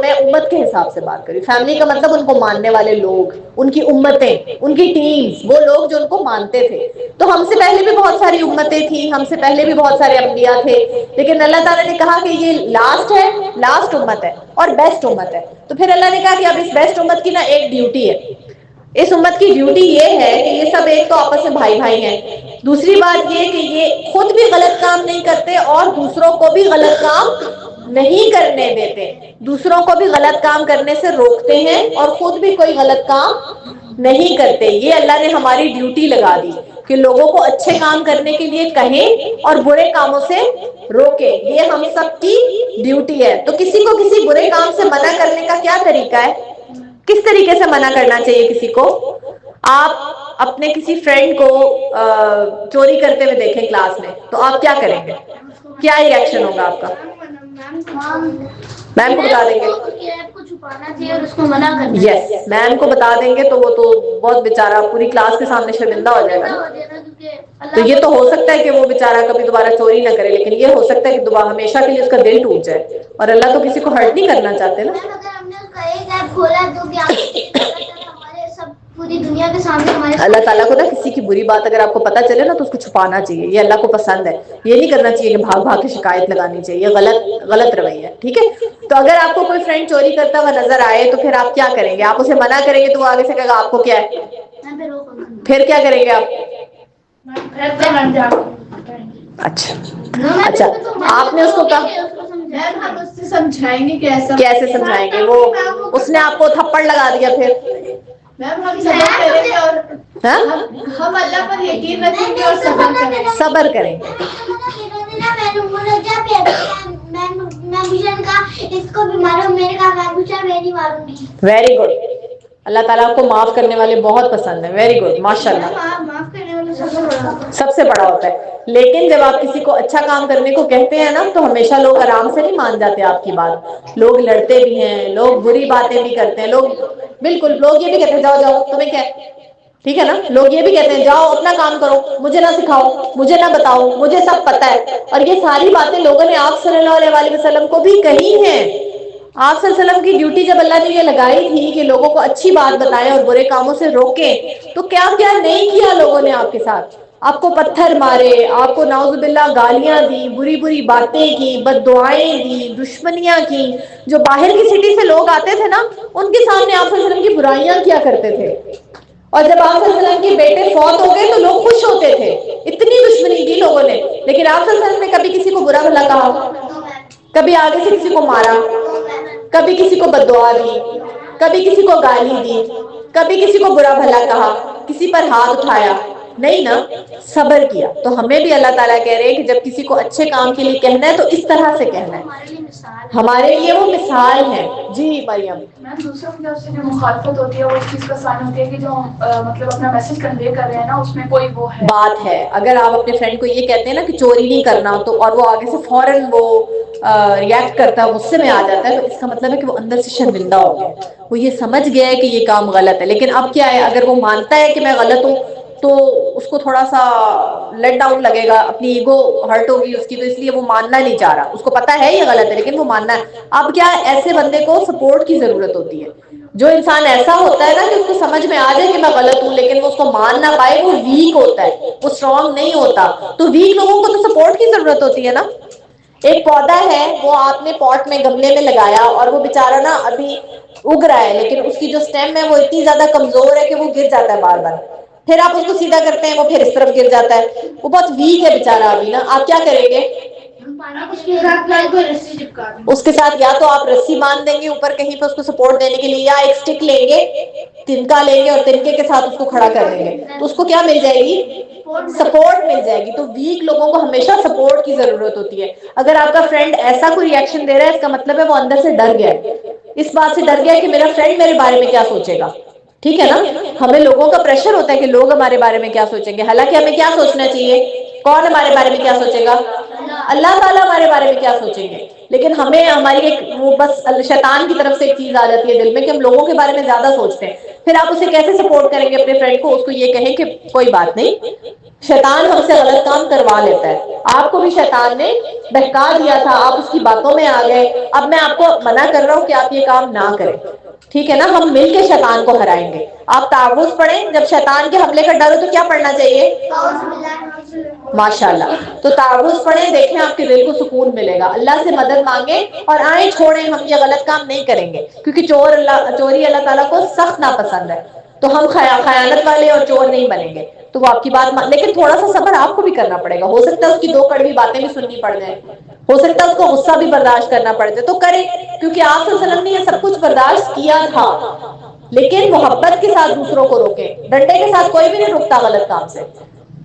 میں امت کے حساب سے بات کری. فیملی کا مطلب ان کو ماننے والے لوگ, ان کی امتیں, ان کی ٹیمز, وہ لوگ جو ان کو مانتے تھے. تو ہم سے پہلے بھی بہت ساری امتیں تھیں, ہم سے پہلے بھی بہت سارے انبیاء تھے, لیکن اللہ تعالیٰ نے کہا کہ یہ لاسٹ ہے, لاسٹ امت ہے اور بیسٹ امت ہے. تو پھر اللہ نے کہا کہ اب اس بیسٹ امت کی نا ایک ڈیوٹی ہے. اس امت کی ڈیوٹی یہ ہے کہ یہ سب ایک تو آپس میں بھائی بھائی ہیں, دوسری بات یہ کہ یہ خود بھی غلط کام نہیں کرتے اور دوسروں کو بھی غلط کام نہیں کرنے دیتے, دوسروں کو بھی غلط کام کرنے سے روکتے ہیں اور خود بھی کوئی غلط کام نہیں کرتے. یہ اللہ نے ہماری ڈیوٹی لگا دی کہ لوگوں کو اچھے کام کرنے کے لیے کہیں اور برے کاموں سے روکیں. یہ ہم سب کی ڈیوٹی ہے. تو کسی کو کسی برے کام سے منع کرنے کا کیا طریقہ ہے, کس طریقے سے منع کرنا چاہیے کسی کو؟ آپ اپنے کسی فرینڈ کو چوری کرتے ہوئے دیکھیں کلاس میں, تو آپ کیا کریں گے, کیا ریئیکشن ہوگا آپ کا؟ میم کو بتا دیں گے, کو چھپانا چاہیے اور اس کو منع کرنا. یس میم کو بتا دیں گے تو وہ تو بہت بیچارہ پوری کلاس کے سامنے شرمندہ ہو جائے گا. تو یہ تو ہو سکتا ہے کہ وہ بیچارہ کبھی دوبارہ چوری نہ کرے, لیکن یہ ہو سکتا ہے کہ دوبارہ ہمیشہ کے لیے اس کا دل ٹوٹ جائے, اور اللہ تو کسی کو ہرٹ نہیں کرنا چاہتے نا. پوری دنیا کے سامنے ہمارے اللہ تعالیٰ کو نا کسی کی بری بات اگر آپ کو پتہ چلے نا تو اس کو چھپانا چاہیے, یہ اللہ کو پسند ہے. یہ نہیں کرنا چاہیے کہ بھاگ بھاگ کے شکایت لگانی چاہیے, یہ غلط رویہ ہے. ٹھیک ہے, تو اگر آپ کو کوئی فرینڈ چوری کرتا ہوا نظر آئے تو پھر آپ کیا کریں گے؟ آپ اسے منع کریں گے تو وہ آگے سے کہے گا آپ کو کیا ہے, پھر کیا کریں گے آپ؟ اچھا اچھا, آپ نے اس کو کہا سمجھائیں گے کیسے سمجھائیں گے؟ وہ اس نے آپ کو تھپڑ لگا دیا پھر میم ہم صبر کریں گے اور ہم اللہ پر یقین رکھیں گے اور صبر کریں گے. ویری گڈ, اللہ تعالیٰ آپ کو معاف کرنے والے بہت پسند ہیں. ویری گڈ, ماشاء اللہ, معاف کرنے والا سب سے بڑا ہوتا ہے. لیکن جب آپ کسی کو اچھا کام کرنے کو کہتے ہیں نا تو ہمیشہ لوگ آرام سے نہیں مان جاتے آپ کی بات. لوگ لڑتے بھی ہیں, لوگ بری باتیں بھی کرتے ہیں, لوگ بالکل لوگ یہ بھی کہتے ہیں جاؤ جاؤ تمہیں کیا ہے, ٹھیک ہے نا. لوگ یہ بھی کہتے ہیں جاؤ اپنا کام کرو, مجھے نہ سکھاؤ, مجھے نہ بتاؤ, مجھے سب پتہ ہے. اور یہ ساری باتیں لوگوں نے آپ صلی اللہ علیہ وسلم کو بھی کہی ہیں. آپ صلی اللہ علیہ وسلم کی ڈیوٹی جب اللہ نے یہ لگائی تھی کہ لوگوں کو اچھی بات بتائیں اور برے کاموں سے روکیں, تو کیا کیا نہیں کیا لوگوں نے آپ کے ساتھ. آپ کو پتھر مارے, آپ کو نعوذ باللہ گالیاں دی, بری بری باتیں کی, بد دعائیں دی, دشمنیاں کی. جو باہر کی سٹی سے لوگ آتے تھے نا ان کے سامنے آپ صلی اللہ علیہ وسلم کی برائیاں کیا کرتے تھے. اور جب آپ صلی اللہ علیہ وسلم کے بیٹے فوت ہو گئے تو لوگ خوش ہوتے تھے, اتنی دشمنی کی لوگوں نے. لیکن آپ صلی اللہ علیہ وسلم نے کبھی کسی کو برا بھلا کہا, کبھی آگے سے کسی کو مارا, کبھی کسی کو بد دعا دی, کبھی کسی کو گالی دی, کبھی کسی کو برا بھلا کہا, کسی پر ہاتھ اٹھایا نہیں نا, صبر کیا. تو ہمیں بھی اللہ تعالیٰ کہہ رہے ہیں کہ جب کسی کو اچھے کام کے لیے کہنا ہے تو اس طرح سے کہنا ہے. ہمارے لیے وہ مثال ہے. جی مریم. میم دوسروں کی طرف سے جو مخالفت ہوتی ہے وہ اس چیز کا سامنے ہوتی ہے کہ جو مطلب اپنا میسج کنوے کر رہے ہیں نا اس میں کوئی وہ ہے بات ہے. اگر آپ اپنے فرینڈ کو یہ کہتے ہیں نا کہ چوری نہیں کرنا, تو اور وہ آگے سے فوراً وہ ریئیکٹ کرتا ہے, غصے میں آ جاتا ہے, تو اس کا مطلب ہے کہ وہ اندر سے شرمندہ ہو گیا, وہ یہ سمجھ گیا ہے کہ یہ کام غلط ہے. لیکن اب کیا ہے, اگر وہ مانتا ہے کہ میں غلط ہوں تو اس کو تھوڑا سا لیٹ ڈاؤن لگے گا, اپنی ایگو ہرٹ ہوگی اس کی, تو اس لیے وہ ماننا نہیں چاہ رہا. اس کو پتا ہے یہ غلط ہے لیکن وہ ماننا ہے. اب کیا ایسے بندے کو سپورٹ کی ضرورت ہوتی ہے. جو انسان ایسا ہوتا ہے نا کہ اس کو سمجھ میں آ جائے کہ میں غلط ہوں لیکن وہ اس کو مان نہ پائے, وہ ویک ہوتا ہے, وہ اسٹرانگ نہیں ہوتا. تو ویک لوگوں کو تو سپورٹ کی ضرورت ہوتی ہے نا. ایک پودا ہے, وہ آپ نے پاٹ میں گملے میں لگایا اور وہ بیچارہ نا ابھی اگ رہا ہے, لیکن اس کی جو اسٹیم ہے وہ اتنی زیادہ کمزور ہے کہ وہ گر جاتا ہے بار بار. پھر آپ اس کو سیدھا کرتے ہیں, وہ پھر اس طرف گر جاتا ہے. وہ بہت ویک ہے بیچارہ ابھی نا. آپ کیا کریں گے اس کے ساتھ؟ یا تو آپ رسی باندھ دیں گے اوپر کہیں پہ اس کو سپورٹ دینے کے لیے, یا ایک اسٹک لیں گے, تنکا لیں گے اور تنکے کے ساتھ اس کو کھڑا کر دیں گے, تو اس کو کیا مل جائے گی؟ سپورٹ مل جائے گی. تو ویک لوگوں کو ہمیشہ سپورٹ کی ضرورت ہوتی ہے. اگر آپ کا فرینڈ ایسا کوئی ریئیکشن دے رہا ہے اس کا مطلب ہے وہ اندر سے ڈر گیا ہے, اس بات سے ڈر گیا ہے کہ میرا فرینڈ میرے بارے میں کیا سوچے گا. ٹھیک ہے نا. ہمیں لوگوں کا پریشر ہوتا ہے کہ لوگ ہمارے بارے میں کیا سوچیں گے, حالانکہ ہمیں کیا سوچنا چاہیے, کون ہمارے بارے میں کیا سوچے گا؟ اللہ تعالیٰ ہمارے بارے میں کیا سوچیں گے. لیکن ہمیں ہماری ایک وہ بس شیطان کی طرف سے ایک چیز آ جاتی ہے دل میں کہ ہم لوگوں کے بارے میں زیادہ سوچتے ہیں. پھر آپ اسے کیسے سپورٹ کریں گے اپنے فرینڈ کو؟ اس کو یہ کہیں کہ کوئی بات نہیں, شیطان ہم سے غلط کام کروا لیتا ہے. آپ کو بھی شیطان نے بہکا دیا تھا, آپ اس کی باتوں میں آ گئے. اب میں آپ کو منع کر رہا ہوں کہ آپ یہ کام نہ کریں, ٹھیک ہے نا؟ ہم مل کے شیطان کو ہرائیں گے. آپ تعوذ پڑھیں, جب شیطان کے حملے کا ڈر ہو تو کیا پڑھنا چاہیے؟ ماشاء اللہ. تو تعوذ پڑھیں, دیکھیں آپ کے دل کو سکون ملے گا. اللہ سے مدد مانگیں اور آئیں چھوڑیں, ہم یہ غلط کام نہیں کریں گے, کیونکہ چوری اللہ تعالیٰ کو سخت ناپسند ہے. تو ہم خیانت والے اور چور نہیں بنیں گے. تو وہ آپ کی بات لیکن تھوڑا سا صبر آپ کو بھی کرنا پڑے گا. ہو سکتا ہے اس کی دو کڑوی باتیں بھی سننی پڑ جائیں, ہو سکتا ہے اس کو غصہ بھی برداشت کرنا پڑ جائے, تو کریں, کیونکہ آپ صلی اللہ علیہ وسلم نے یہ سب کچھ برداشت کیا تھا. لیکن محبت کے ساتھ دوسروں کو روکیں. ڈنڈے کے ساتھ کوئی بھی نہیں رکتا غلط کام سے.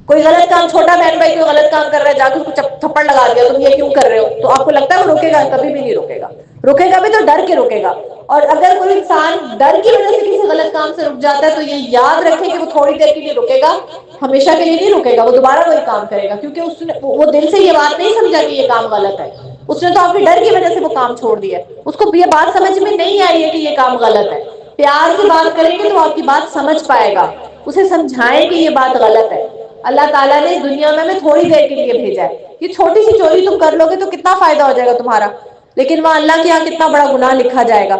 کوئی غلط کام, چھوٹا بہن بھائی کوئی غلط کام کر رہا ہے, جا کے اس کو تھپڑ لگا دیا, تم یہ کیوں کر رہے ہو, تو آپ کو لگتا ہے وہ روکے گا؟ کبھی بھی نہیں روکے گا. روکے گا بھی تو ڈر کے روکے گا. اور اگر کوئی انسان ڈر کی وجہ سے کسی غلط کام سے رک جاتا ہے تو یہ یاد رکھے کہ وہ تھوڑی دیر کے لیے رکے گا, ہمیشہ کے لیے نہیں رکے گا. وہ دوبارہ وہی کام کرے گا, کیونکہ اس نے وہ دل سے یہ بات نہیں سمجھا کہ یہ کام غلط ہے. اس نے تو آپ کے ڈر کی وجہ سے وہ کام چھوڑ دیا. اس کو یہ بات سمجھ میں نہیں آئی ہے کہ یہ کام غلط ہے. پیار سے بات کریں گے تو آپ کی بات سمجھ پائے گا. اسے سمجھائیں کہ یہ بات غلط ہے. اللہ تعالیٰ نے دنیا میں تھوڑی دیر کے لیے بھیجا ہے. یہ چھوٹی سی چوری تم کر لو گے تو کتنا فائدہ ہو جائے گا تمہارا, لیکن وہاں اللہ کے یہاں کتنا بڑا گناہ لکھا جائے گا.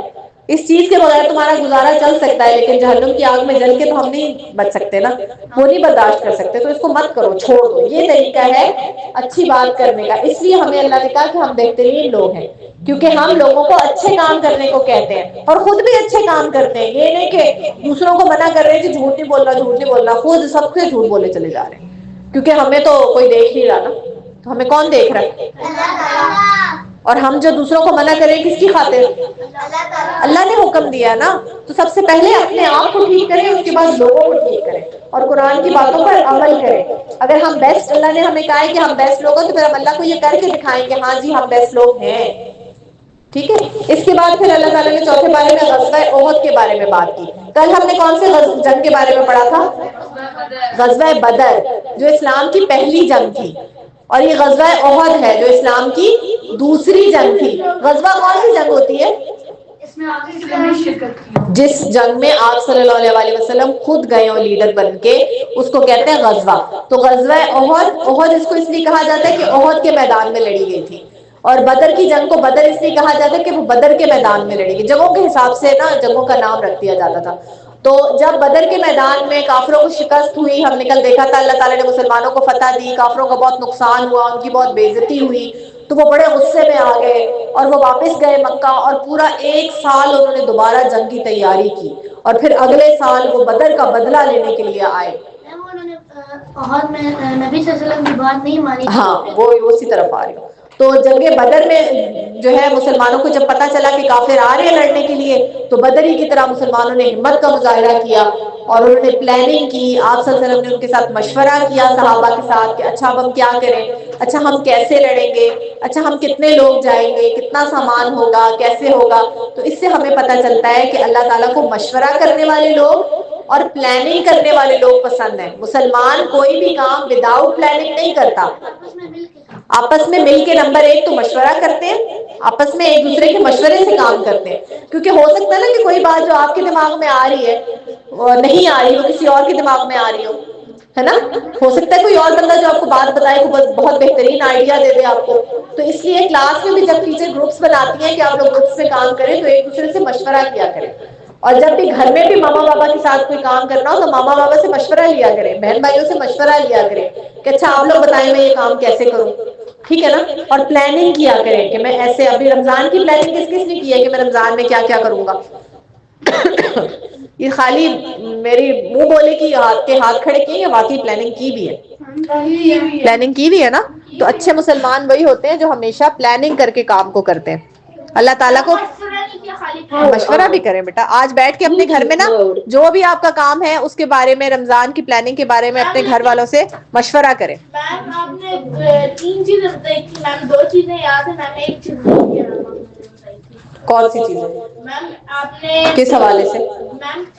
اس چیز کے بغیر تمہارا گزارا چل سکتا ہے, لیکن جہنم کی آگ میں جل کے تو ہم نہیں بچ سکتے نا, وہ نہیں برداشت کر سکتے. تو اس کو مت کرو, چھوڑ دو. یہ طریقہ ہے اچھی بات کرنے کا. اس لیے ہمیں اللہ نے کہا کہ ہم بہترین لوگ ہیں, کیونکہ ہم لوگوں کو اچھے کام کرنے کو کہتے ہیں اور خود بھی اچھے کام کرتے ہیں. یہ نہیں کہ دوسروں کو منع کر رہے ہیں کہ جھوٹ نہیں بولنا, جھوٹ نہیں بولنا, خود سب سے جھوٹ بولے چلے جا رہے ہیں. کیونکہ ہمیں تو کوئی دیکھ نہیں رہا نا, تو ہمیں کون دیکھ رہا ہے؟ اور ہم جو دوسروں کو منع کریں کس کی خاطر؟ اللہ نے حکم دیا نا. تو سب سے پہلے اپنے آپ کو ٹھیک کریں, اس کے بعد لوگوں کو ٹھیک کریں اور قرآن کی باتوں پر عمل کریں. اگر ہم بیسٹ, اللہ نے ہمیں کہا ہے کہ ہم بیسٹ لوگ ہیں, تو پھر ہم اللہ کو یہ کر کے دکھائیں کہ ہاں جی ہم بیسٹ لوگ ہیں. ٹھیک ہے. اس کے بعد پھر اللہ تعالیٰ نے چوتھے بارے میں غزوہ احد کے بارے میں بات کی. کل ہم نے کون سے جنگ کے بارے میں پڑھا تھا؟ غزوہ بدر, جو اسلام کی پہلی جنگ تھی. اور یہ غزوہ احد ہے جو اسلام کی دوسری جنگ تھی. غزوہ کون سی جنگ ہوتی ہے؟ جس جنگ میں آپ صلی اللہ علیہ وسلم خود گئے ہو لیڈر بن کے, اس کو کہتے ہیں غزوہ. تو غزوہ احد اس کو اس لیے کہا جاتا ہے کہ احد کے میدان میں لڑی گئی تھی. اور بدر کی جنگ کو بدر اس لیے کہا جاتا ہے کہ وہ بدر کے میدان میں لڑی گئی. جگہوں کے حساب سے نا جگہوں کا نام رکھ دیا جاتا تھا. تو جب بدر کے میدان میں کافروں کو شکست ہوئی, ہم نے کل دیکھا تھا, اللہ تعالیٰ نے مسلمانوں کو فتح دی, کافروں کا بہت نقصان ہوا, ان کی بہت بے عزتی ہوئی, تو وہ بڑے غصے میں آ گئے اور وہ واپس گئے مکہ. اور پورا 1 سال انہوں نے دوبارہ جنگ کی تیاری کی, اور پھر اگلے سال وہ بدر کا بدلہ لینے کے لیے آئے. احد میں نبی صلی اللہ علیہ وسلم کی بات نہیں مانی. ہاں, وہ اسی طرف آ رہے ہو. تو جنگ بدر میں جو ہے مسلمانوں کو جب پتا چلا کہ کافر آ رہے ہیں لڑنے کے لیے, تو بدری کی طرح مسلمانوں نے ہمت کا مظاہرہ کیا اور انہوں نے پلاننگ کی. آپ صلی اللہ علیہ وسلم نے ان کے ساتھ مشورہ کیا صحابہ کے ساتھ کہ اچھا اب ہم کیا کریں, اچھا ہم کیسے لڑیں گے, اچھا ہم کتنے لوگ جائیں گے, کتنا سامان ہوگا, کیسے ہوگا. تو اس سے ہمیں پتا چلتا ہے کہ اللہ تعالیٰ کو مشورہ کرنے والے لوگ اور پلاننگ کرنے والے لوگ پسند ہیں. مسلمان کوئی بھی کام وداؤٹ پلاننگ نہیں کرتا. آپس میں مل کے نمبر 1 تو مشورہ کرتے ہیں, آپس میں ایک دوسرے کے مشورے سے کام کرتے ہیں. کیونکہ ہو سکتا ہے نا کہ کوئی بات جو آپ کے دماغ میں آ رہی ہے وہ نہیں آ رہی, وہ کسی اور کے دماغ میں آ رہی ہو, ہے نا. ہو سکتا ہے کوئی اور بندہ جو آپ کو بات بتائے وہ بہت بہترین آئیڈیا دے دے آپ کو. تو اس لیے کلاس میں بھی جب ٹیچر گروپس بناتی ہیں کہ آپ لوگ گروپس میں کام کریں, تو ایک دوسرے سے مشورہ کیا کریں. اور جب بھی گھر میں بھی ماما بابا کے ساتھ کوئی کام کرنا ہو تو ماما بابا سے مشورہ لیا کریں, بہن بھائیوں سے مشورہ لیا کریں کہ اچھا آپ لوگ بتائیں میں یہ کام کیسے کروں, ٹھیک ہے نا. اور پلاننگ کیا کریں کہ میں ایسے, ابھی رمضان کی پلاننگ کس کس نے کی ہے کہ میں رمضان میں کیا کیا کروں گا. یہ خالی میری منہ بولے کہ آپ کے ہاتھ کھڑے کیے, یا واقعی پلاننگ کی بھی ہے؟ پلاننگ کی بھی ہے نا. تو اچھے مسلمان وہی ہوتے ہیں جو ہمیشہ پلاننگ کر کے کام کو کرتے ہیں. اللہ تعالیٰ کو مشورہ بھی کریں بیٹا, آج بیٹھ کے اپنے گھر میں نا جو بھی آپ کا کام ہے اس کے بارے میں, رمضان کی پلاننگ کے بارے میں اپنے گھر والوں سے مشورہ کریں. میم آپ نے 3 چیزیں بتائی تھی میم, 2 چیزیں یاد ہے میم, 1 چیز بتائی تھی. کون سی چیزیں؟ میم آپ نے کس حوالے سے؟ میم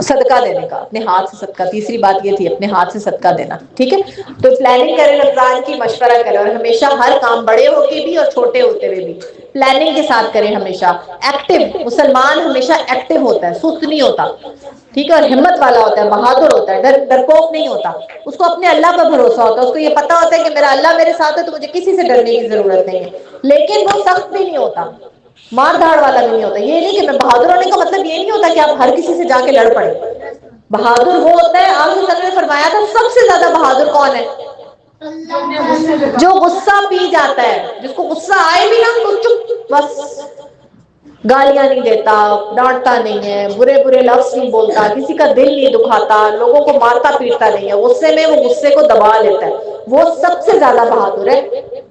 صدقہ دینے کا, اپنے ہاتھ سے صدقہ. تیسری بات یہ تھی اپنے ہاتھ سے صدقہ دینا. ٹھیک ہے, تو پلاننگ کریں رمضان کی, مشورہ کریں, اور ہمیشہ ہر کام بڑے ہو کے بھی اور چھوٹے ہوتے ہوئے بھی پلاننگ کے ساتھ کریں. ہمیشہ ایکٹیو, مسلمان ہمیشہ ایکٹیو ہوتا ہے, سست نہیں ہوتا. ٹھیک ہے, اور ہمت والا ہوتا ہے, بہادر ہوتا ہے, ڈرپوک نہیں ہوتا. اس کو اپنے اللہ پر بھروسہ ہوتا ہے, اس کو یہ پتا ہوتا ہے کہ میرا اللہ میرے ساتھ ہے تو مجھے کسی سے ڈرنے کی ضرورت نہیں ہے. لیکن وہ سخت بھی نہیں ہوتا, مار دھاڑ والا بھی نہیں ہوتا. یہ نہیں کہ میں بہادر ہونے کا مطلب یہ نہیں ہوتا کہ آپ ہر کسی سے جا کے لڑ پڑے. بہادر وہ ہوتا ہے, آپ نے فرمایا تھا سب سے زیادہ بہادر کون ہے؟ جو غصہ پی جاتا ہے, جس کو غصہ آئے بھی نا تو چپ, بس گالیاں نہیں دیتا, ڈانٹتا نہیں ہے, برے برے لفظ نہیں بولتا, کسی کا دل نہیں دکھاتا, لوگوں کو مارتا پیٹتا نہیں ہے, غصے میں وہ غصے کو دبا لیتا ہے, وہ سب سے زیادہ بہادر ہے.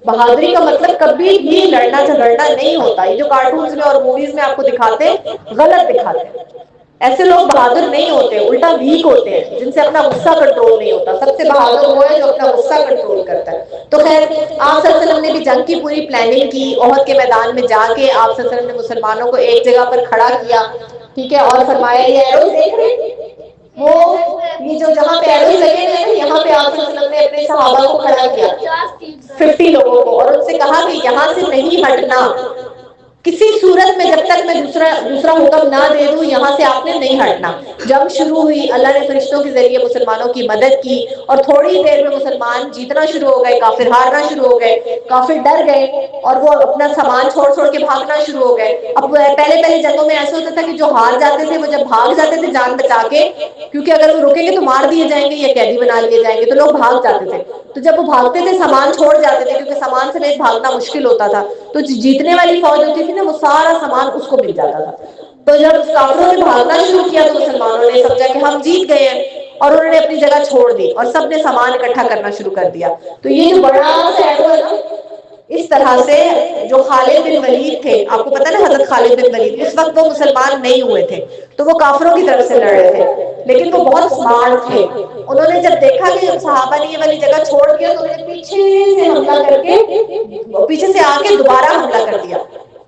بہادری کا مطلب کبھی بھی لڑنا جھگڑنا نہیں ہوتا. یہ جو کارٹونز میں اور موویز میں آپ کو دکھاتے ہیں, غلط دکھاتے ہیں. ایسے لوگ بہادر نہیں ہوتے, الٹا ویک ہوتے ہیں, جن سے اپنا غصہ کنٹرول نہیں ہوتا. سب سے بہادر وہ ہے جو اپنا غصہ کنٹرول کرتا ہے. تو خیر, آپ صلی اللہ علیہ وسلم نے بھی جنگ کی پوری پلاننگ کی. احد کے میدان میں جا کے آپ صلی اللہ علیہ وسلم نے مسلمانوں کو ایک جگہ پر کھڑا کیا. ٹھیک ہے, اور فرمایا یہ ایروز دیکھ رہے ہیں, وہ یہ جو جہاں پہ ایروز لگے ہوئے ہیں یہاں پہ آپ صلی اللہ علیہ وسلم نے اپنے صحابہ کو کھڑا کیا, 50 لوگوں کو, اور ان سے کہا کہ یہاں سے نہیں ہٹنا کسی صورت میں, جب تک میں دوسرا حکم نہ دے دوں, یہاں سے آپ نے نہیں ہٹنا. جنگ شروع ہوئی, اللہ نے فرشتوں کے ذریعے مسلمانوں کی مدد کی, اور تھوڑی دیر میں مسلمان جیتنا شروع ہو گئے, کافر ہارنا شروع ہو گئے, کافر ڈر گئے, اور وہ اپنا سامان چھوڑ چھوڑ کے بھاگنا شروع ہو گئے. اب پہلے جنگوں میں ایسا ہوتا تھا کہ جو ہار جاتے تھے وہ جب بھاگ جاتے تھے جان بچا کے, کیونکہ اگر وہ رکیں گے تو مار دیے جائیں گے یا قیدی بنا لیے جائیں گے, تو لوگ بھاگ جاتے تھے. تو جب وہ بھاگتے تھے سامان چھوڑ جاتے تھے, کیونکہ سامان سمیت بھاگنا مشکل ہوتا تھا, تو جیتنے والی فوج ہوتی تھی نا وہ سارا سامان اس کو مل جاتا تھا. تو جب کافروں نے بھاگنا شروع کیا تو مسلمانوں نے سمجھا کہ ہم جیت گئے ہیں, اور انہوں نے اپنی جگہ چھوڑ دی, اور سب نے سامان اکٹھا کرنا شروع کر دیا. تو یہ جو بڑا سا ایرو ہے نا, اس طرح سے جو خالد بن ولید تھے, آپ کو پتا نا حضرت خالد بن ولید, اس وقت وہ مسلمان نہیں ہوئے تھے, تو وہ کافروں کی طرف سے لڑ رہے تھے, لیکن وہ بہت اسمارٹ تھے. انہوں نے جب دیکھا کہ صحابہ نے یہ والی جگہ چھوڑ دیا تو انہوں نے پیچھے سے حملہ کر کے, پیچھے سے آ کے دوبارہ حملہ کر دیا,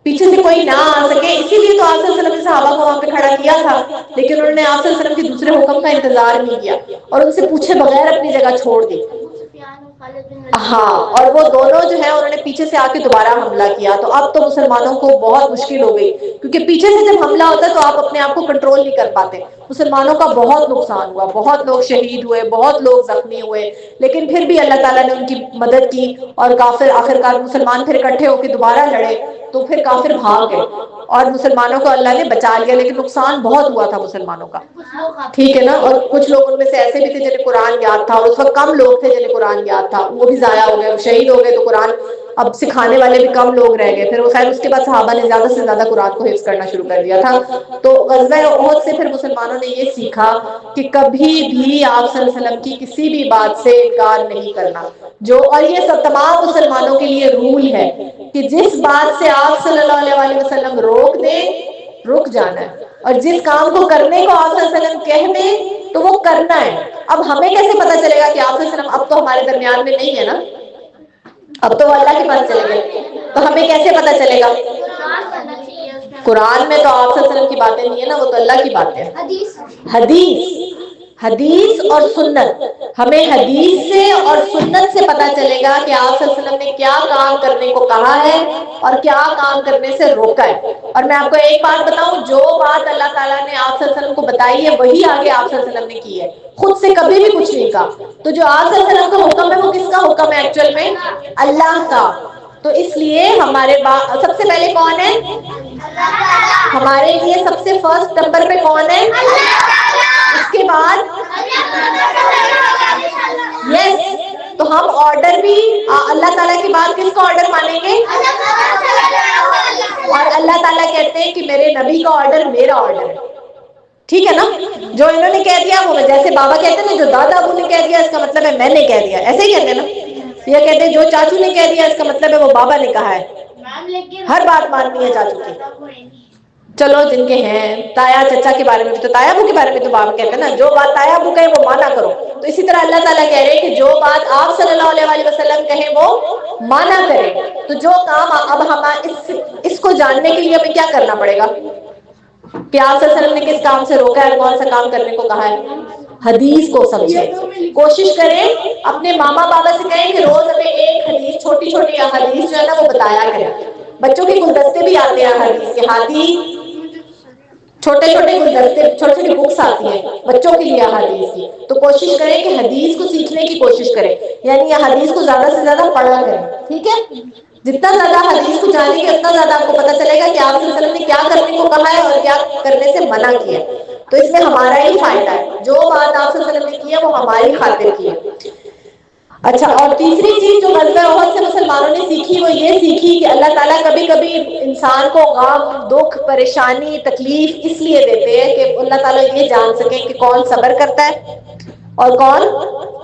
پیچھے سے کوئی نہ آ سکے. اسی لیے تو آپ صلی اللہ علیہ وسلم نے صحابہ کو وہاں پہ کھڑا کیا تھا, لیکن انہوں نے آپ صلی اللہ علیہ وسلم کے دوسرے حکم کا انتظار نہیں کیا, اور ان سے پوچھے بغیر اپنی جگہ چھوڑ دی. ہاں, اور وہ دونوں جو ہے انہوں نے پیچھے سے آ کے دوبارہ حملہ کیا. تو اب تو مسلمانوں کو بہت مشکل ہو گئی, کیونکہ پیچھے سے جب حملہ ہوتا ہے تو آپ اپنے آپ کو کنٹرول نہیں کر پاتے. مسلمانوں کا بہت نقصان ہوا, بہت لوگ شہید ہوئے, بہت لوگ زخمی ہوئے, لیکن پھر بھی اللہ تعالیٰ نے ان کی مدد کی, اور کافر آخرکار مسلمان پھر اکٹھے ہو کے دوبارہ لڑے, تو پھر کافر بھاگ گئے, اور مسلمانوں کو اللہ نے بچا لیا. لیکن نقصان بہت ہوا تھا مسلمانوں کا, ٹھیک ہے نا. اور کچھ لوگ ان میں سے ایسے بھی تھے جنہیں قرآن یاد تھا, اور اس وقت کم لوگ تھے جنہیں قرآن یاد تھا, وہ بھی ضائع ہو گئے, شہید ہو گئے. تو قرآن اب سکھانے والے بھی کم لوگ رہ گئے. پھر وہ خیر اس کے بعد صحابہ نے زیادہ سے زیادہ قرآن کو حفظ کرنا شروع کر دیا تھا. تو غزوہ احد سے پھر مسلمانوں نے یہ سیکھا کہ کبھی بھی آپ صلی اللہ علیہ وسلم کی کسی بھی بات سے انکار نہیں کرنا. اور یہ سب تمام مسلمانوں کے لیے رول ہے کہ جس بات سے آپ صلی اللہ علیہ وسلم روک دیں, رک جانا ہے, اور جس کام کو کرنے کو آپ صلی اللہ علیہ وسلم کہہ دیں تو وہ کرنا ہے. اب ہمیں کیسے پتا چلے گا کہ آپ صلی اللہ علیہ وسلم اب تو ہمارے درمیان میں نہیں ہے نا, اب تو وہ اللہ کے پاس چلے گئے, تو ہمیں کیسے پتا چلے گا؟ قرآن میں تو آپ صلی اللہ علیہ وسلم کی باتیں نہیں ہے نا, وہ تو اللہ کی باتیں ہیں. حدیث اور سنت, ہمیں حدیث سے اور سنت سے پتا چلے گا کہ آپ صلی اللہ علیہ وسلم نے کیا کام کرنے کو کہا ہے اور کیا کام کرنے سے روکا ہے. اور میں آپ کو ایک بات بتاؤں, جو بات اللہ تعالیٰ نے آپ صلی اللہ علیہ وسلم کو بتائی ہے وہی آگے آپ صلی اللہ علیہ وسلم نے کی ہے, خود سے کبھی بھی کچھ نہیں کہا. تو جو آپ صلی اللہ علیہ وسلم کا حکم ہے وہ کس کا حکم ہے ایکچوئل میں؟ اللہ کا. تو اس لیے ہمارے سب سے پہلے کون ہے؟ ہمارے لیے سب سے فرسٹ نمبر پہ کون ہے؟ اس کے بعد یس, تو ہم آرڈر بھی اللہ تعالیٰ کی بات کس کا آرڈر مانیں گے؟ اور اللہ تعالیٰ کہتے ہیں کہ میرے نبی کا آرڈر میرا آرڈر ہے, ٹھیک ہے نا. جو انہوں نے کہہ دیا وہ, جیسے بابا کہتے ہیں نا جو دادا ابو نے کہہ دیا اس کا مطلب ہے میں نے کہہ دیا, ایسے ہی کہتے ہیں نا. یہ کہتے ہیں جو چاچو نے کہہ دیا اس کا مطلب ہے وہ بابا نے کہا ہے. ہر بات ماننی ہے چاچو کی. چلو جن کے ہیں تایا چچا کے بارے میں بھی, تو تایا ابو کے بارے میں تو بابا کہتے ہیں نا جو بات تایا ابو کہیں وہ مانا کرو. تو اسی طرح اللہ تعالیٰ کہہ رہے ہیں کہ جو بات آپ صلی اللہ علیہ وسلم کہیں وہ مانا کریں. تو جو کام اب ہم اس کو جاننے کے لیے ہمیں کیا کرنا پڑے گا؟ کہ آپ صلی اللہ علیہ وسلم نے کس کام سے روکا ہے، کون سا کام کرنے کو کہا ہے؟ حدیث کو سمجھیں. کوشش کریں اپنے ماما بابا سے کہیں کہ روز ہمیں ایک حدیث، چھوٹی چھوٹی حدیث جو ہے نا وہ بتایا کریں. بچوں کے گلدستے بھی آتے ہیں حدیث کے، ہاتھی چھوٹے چھوٹے گلدستے، چھوٹی چھوٹی بکس آتی ہیں بچوں کے لیے حدیث کی. تو کوشش کریں کہ حدیث کو سیکھنے کی کوشش کریں، یعنی یہ حدیث کو زیادہ سے زیادہ پڑھا کریں. ٹھیک ہے؟ جتنا زیادہ حدیث کو جانیں گے اتنا زیادہ آپ کو پتہ چلے گا کہ آپ صلی اللہ علیہ وسلم نے کیا کرنے کو کہا ہے اور کیا کرنے سے منع کیا ہے. تو اس میں ہمارا ہی فائدہ ہے، جو بات آپ صلی اللہ علیہ وسلم نے کی ہے وہ ہماری خاطر کی ہے. اچھا، اور تیسری چیز جو غزوہ احد سے مسلمانوں نے سیکھی وہ یہ سیکھی کہ اللہ تعالیٰ کبھی کبھی انسان کو غم، دکھ، پریشانی، تکلیف اس لیے دیتے ہیں کہ اللہ تعالیٰ یہ جان سکے کہ کون صبر کرتا ہے اور کون